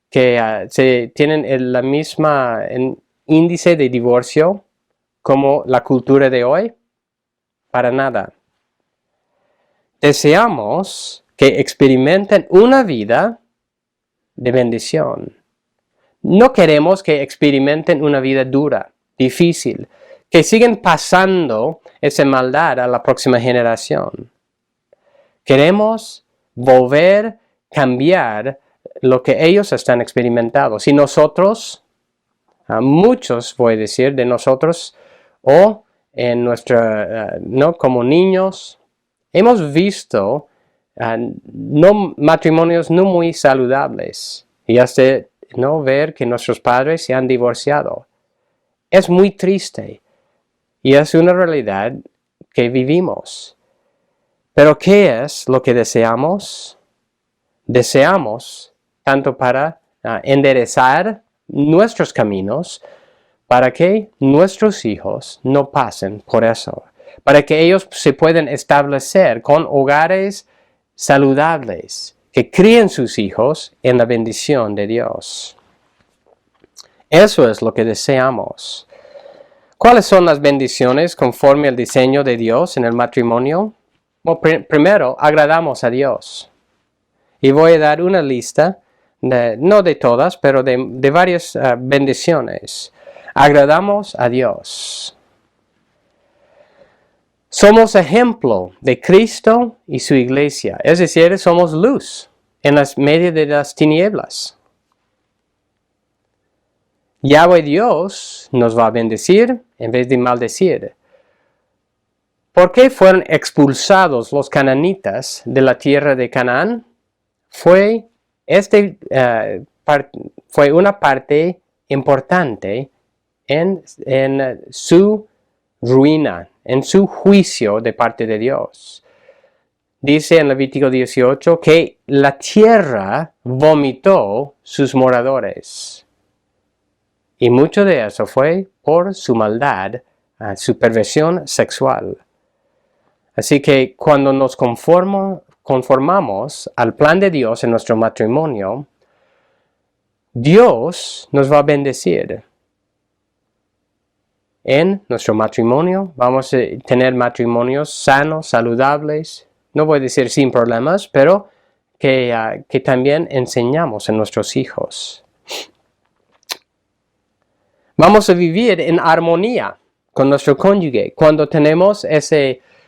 que se tienen el mismo índice de divorcio como la cultura de hoy. Para nada. Deseamos que experimenten una vida de bendición. No queremos que experimenten una vida dura, difícil, que sigan pasando esa maldad a la próxima generación. Queremos volver, cambiar lo que ellos están experimentando. Si nosotros, muchos voy a decir de nosotros, o en no como niños, hemos visto matrimonios no muy saludables y hasta ver que nuestros padres se han divorciado. Es muy triste y es una realidad que vivimos. Pero ¿qué es lo que deseamos? Deseamos tanto para enderezar nuestros caminos, para que nuestros hijos no pasen por eso, para que ellos se puedan establecer con hogares saludables, que críen sus hijos en la bendición de Dios. Eso es lo que deseamos. ¿Cuáles son las bendiciones conforme al diseño de Dios en el matrimonio? Bueno, primero, agradamos a Dios. Y voy a dar una lista, no de todas, pero de varias bendiciones. Agradamos a Dios. Somos ejemplo de Cristo y su iglesia. Es decir, somos luz en las medias de las tinieblas. Yahweh Dios nos va a bendecir en vez de maldecir. ¿Por qué fueron expulsados los cananitas de la tierra de Canaán? Fue una parte importante en su ruina, en su juicio de parte de Dios. Dice en Levítico 18 que la tierra vomitó sus moradores. Y mucho de eso fue por su maldad, su perversión sexual. Así que cuando nos conformamos al plan de Dios en nuestro matrimonio, Dios nos va a bendecir. En nuestro matrimonio vamos a tener matrimonios sanos, saludables, no voy a decir sin problemas, pero que también enseñamos a nuestros hijos. Vamos a vivir en armonía con nuestro cónyuge. Cuando tenemos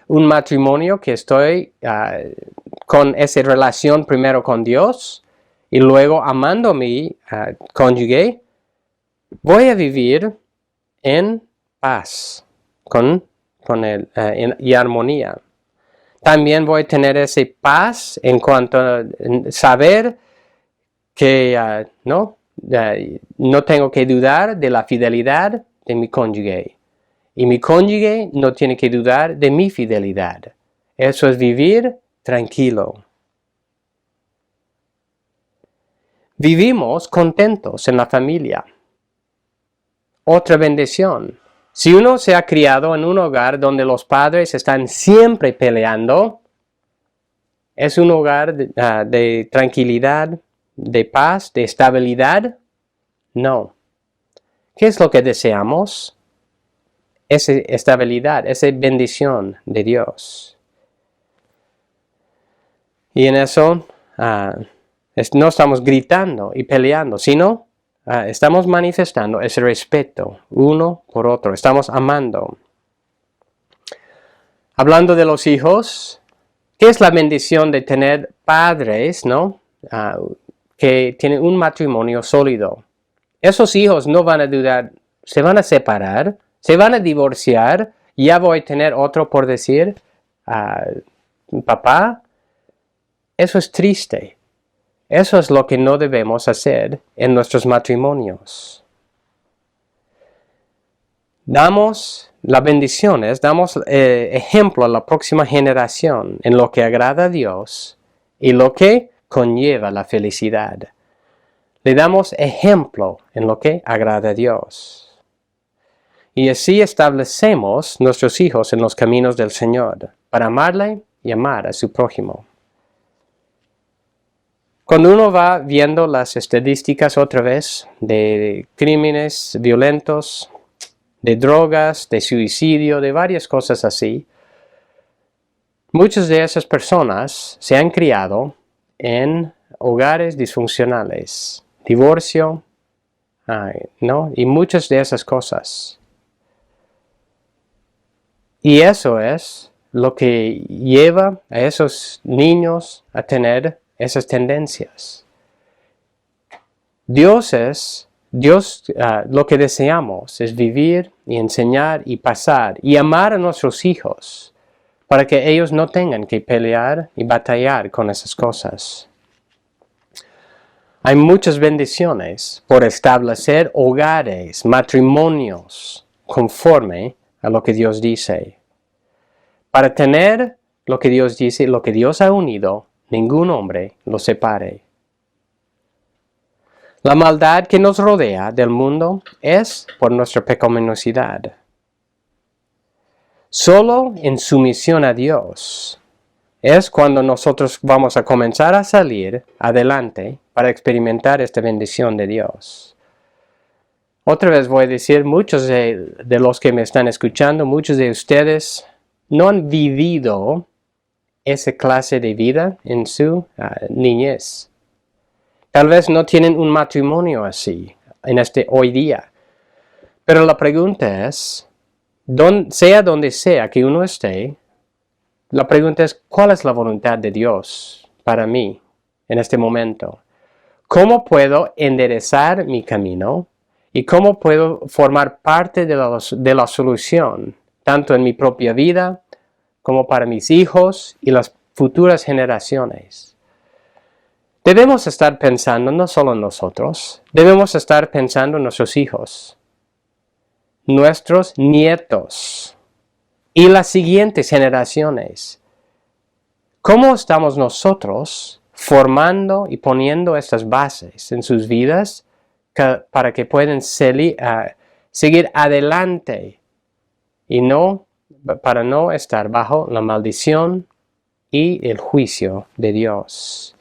un matrimonio que estoy con esa relación primero con Dios y luego amando a mi cónyuge, voy a vivir en paz y armonía. También voy a tener esa paz en cuanto a saber que no tengo que dudar de la fidelidad de mi cónyuge. Y mi cónyuge no tiene que dudar de mi fidelidad. Eso es vivir tranquilo. Vivimos contentos en la familia. Otra bendición. Si uno se ha criado en un hogar donde los padres están siempre peleando, ¿es un hogar de tranquilidad, de paz, de estabilidad? No. ¿Qué es lo que deseamos? esa estabilidad, esa bendición de Dios. Y en eso no estamos gritando y peleando, sino estamos manifestando ese respeto uno por otro, estamos amando. Hablando de los hijos, ¿qué es la bendición de tener padres, no? Que tienen un matrimonio sólido? Esos hijos no van a dudar, se van a separar, se van a divorciar, ya voy a tener otro por decir, papá. Eso es triste. Eso es lo que no debemos hacer en nuestros matrimonios. Damos las bendiciones, damos ejemplo a la próxima generación en lo que agrada a Dios y lo que conlleva la felicidad. Le damos ejemplo en lo que agrada a Dios. Y así establecemos nuestros hijos en los caminos del Señor, para amarle y amar a su prójimo. Cuando uno va viendo las estadísticas otra vez de crímenes violentos, de drogas, de suicidio, de varias cosas así, muchas de esas personas se han criado en hogares disfuncionales, divorcio, ¿no? Y muchas de esas cosas. Y eso es lo que lleva a esos niños a tener esas tendencias. Lo que deseamos es vivir y enseñar y pasar y amar a nuestros hijos para que ellos no tengan que pelear y batallar con esas cosas. Hay muchas bendiciones por establecer hogares, matrimonios, conforme a lo que Dios dice. Para tener lo que Dios dice, lo que Dios ha unido, ningún hombre lo separe. La maldad que nos rodea del mundo es por nuestra pecaminosidad. Solo en sumisión a Dios es cuando nosotros vamos a comenzar a salir adelante para experimentar esta bendición de Dios. Otra vez voy a decir, muchos de los que me están escuchando, muchos de ustedes no han vivido esa clase de vida en su niñez. Tal vez no tienen un matrimonio así hoy día. Pero la pregunta es, sea donde sea que uno esté, la pregunta es, ¿cuál es la voluntad de Dios para mí en este momento? ¿Cómo puedo enderezar mi camino? ¿Y cómo puedo formar parte de la solución, tanto en mi propia vida, como para mis hijos y las futuras generaciones? Debemos estar pensando no solo en nosotros, debemos estar pensando en nuestros hijos, nuestros nietos y las siguientes generaciones. ¿Cómo estamos nosotros formando y poniendo estas bases en sus vidas para que puedan seguir adelante y para no estar bajo la maldición y el juicio de Dios?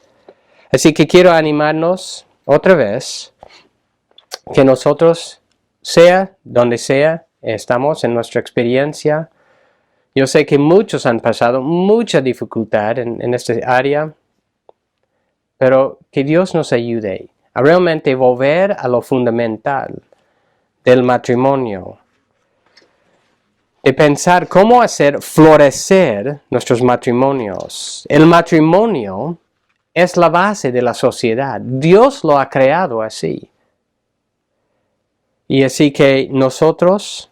Así que quiero animarnos otra vez que nosotros, sea donde sea, estamos en nuestra experiencia. Yo sé que muchos han pasado mucha dificultad en esta área, pero que Dios nos ayude a realmente volver a lo fundamental del matrimonio, de pensar cómo hacer florecer nuestros matrimonios. El matrimonio es la base de la sociedad. Dios lo ha creado así. Y así que nosotros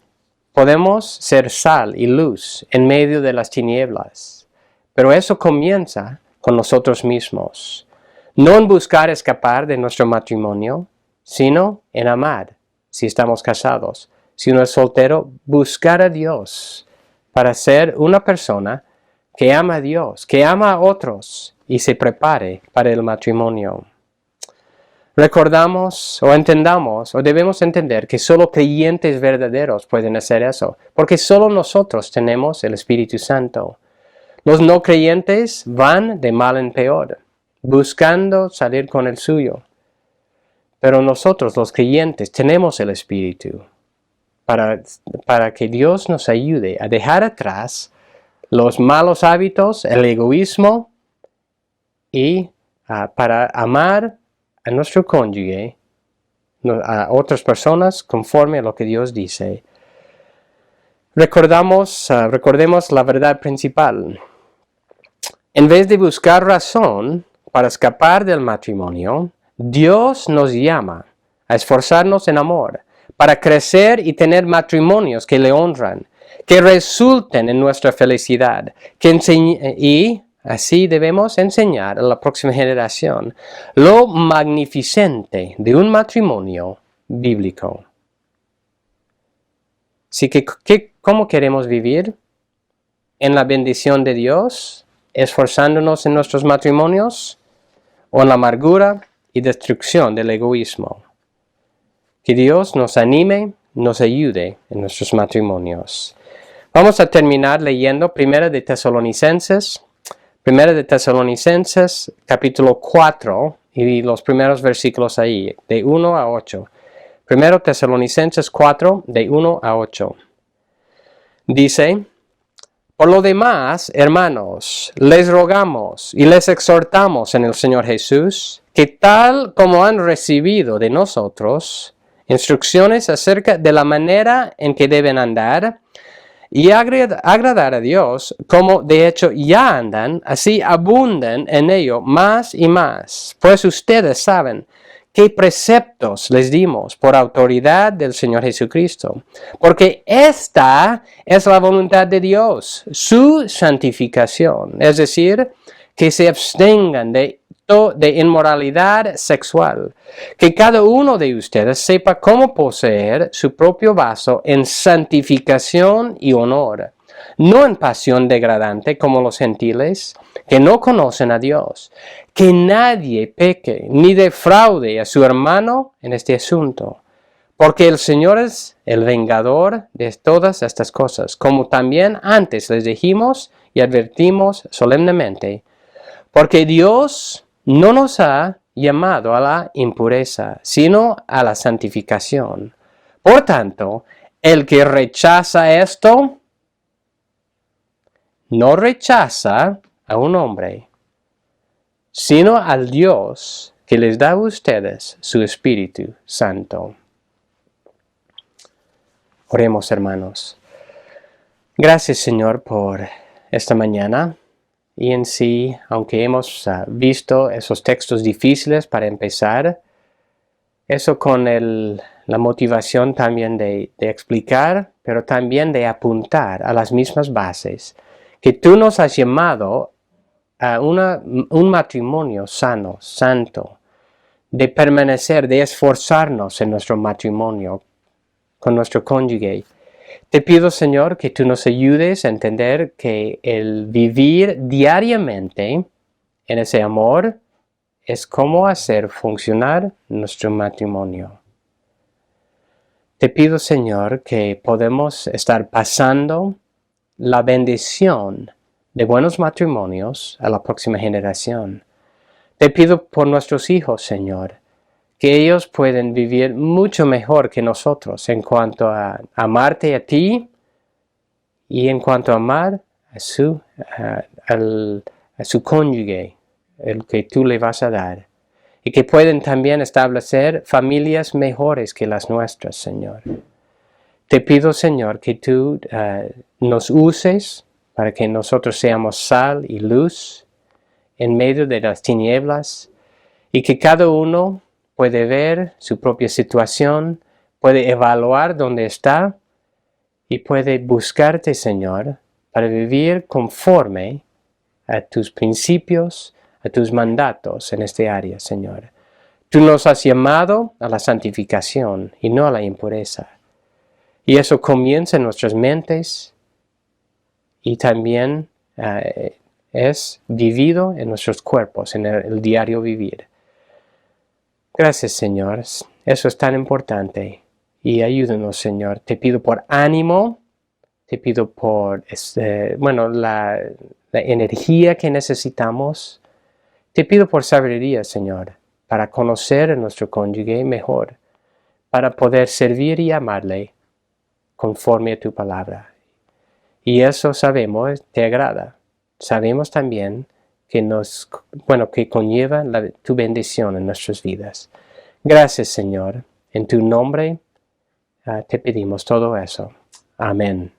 podemos ser sal y luz en medio de las tinieblas. Pero eso comienza con nosotros mismos. No en buscar escapar de nuestro matrimonio, sino en amar, si estamos casados. Si uno es soltero, buscar a Dios para ser una persona que ama a Dios, que ama a otros y se prepare para el matrimonio. Recordamos o entendamos o debemos entender que solo creyentes verdaderos pueden hacer eso, porque solo nosotros tenemos el Espíritu Santo. Los no creyentes van de mal en peor, buscando salir con el suyo. Pero nosotros, los creyentes, tenemos el Espíritu para que Dios nos ayude a dejar atrás los malos hábitos, el egoísmo y para amar a nuestro cónyuge, a otras personas conforme a lo que Dios dice. Recordemos la verdad principal. En vez de buscar razón para escapar del matrimonio, Dios nos llama a esforzarnos en amor, para crecer y tener matrimonios que le honran, que resulten en nuestra felicidad, y así debemos enseñar a la próxima generación lo magnificente de un matrimonio bíblico. Así que, ¿cómo queremos vivir? ¿En la bendición de Dios, esforzándonos en nuestros matrimonios, o en la amargura y destrucción del egoísmo? Que Dios nos anime, nos ayude en nuestros matrimonios. Vamos a terminar leyendo 1 de Tesalonicenses, capítulo 4, y los primeros versículos ahí, de 1 a 8. 1 Tesalonicenses 4, de 1 a 8. Dice: por lo demás, hermanos, les rogamos y les exhortamos en el Señor Jesús, que tal como han recibido de nosotros instrucciones acerca de la manera en que deben andar y agradar a Dios, como de hecho ya andan, así abunden en ello más y más. Pues ustedes saben qué preceptos les dimos por autoridad del Señor Jesucristo. Porque esta es la voluntad de Dios, su santificación, es decir, que se abstengan de inmoralidad sexual, que cada uno de ustedes sepa cómo poseer su propio vaso en santificación y honor, no en pasión degradante como los gentiles, que no conocen a Dios. Que nadie peque ni defraude a su hermano en este asunto, porque el Señor es el vengador de todas estas cosas, como también antes les dijimos y advertimos solemnemente, porque Dios no nos ha llamado a la impureza, sino a la santificación. Por tanto, el que rechaza esto, no rechaza a un hombre, sino al Dios que les da a ustedes su Espíritu Santo. Oremos, hermanos. Gracias, Señor, por esta mañana. Y en sí, aunque hemos visto esos textos difíciles para empezar, eso con la motivación también de explicar, pero también de apuntar a las mismas bases, que tú nos has llamado a un matrimonio sano, santo, de permanecer, de esforzarnos en nuestro matrimonio con nuestro cónyuge. Te pido, Señor, que tú nos ayudes a entender que el vivir diariamente en ese amor es cómo hacer funcionar nuestro matrimonio. Te pido, Señor, que podemos estar pasando la bendición de buenos matrimonios a la próxima generación. Te pido por nuestros hijos, Señor, que ellos pueden vivir mucho mejor que nosotros en cuanto a amarte a ti y en cuanto a amar a su cónyuge, el que tú le vas a dar. Y que pueden también establecer familias mejores que las nuestras, Señor. Te pido, Señor, que tú nos uses para que nosotros seamos sal y luz en medio de las tinieblas, y que cada uno puede ver su propia situación, puede evaluar dónde está y puede buscarte, Señor, para vivir conforme a tus principios, a tus mandatos en este área, Señor. Tú nos has llamado a la santificación y no a la impureza. Y eso comienza en nuestras mentes y también es vivido en nuestros cuerpos, en el diario vivir. Gracias, Señor. Eso es tan importante. Y ayúdanos, Señor. Te pido por ánimo. Te pido por la energía que necesitamos. Te pido por sabiduría, Señor, para conocer a nuestro cónyuge mejor, para poder servir y amarle. conforme a tu palabra. Y eso sabemos, te agrada. Sabemos también que que conlleva tu bendición en nuestras vidas. Gracias, Señor. En tu nombre te pedimos todo eso. Amén.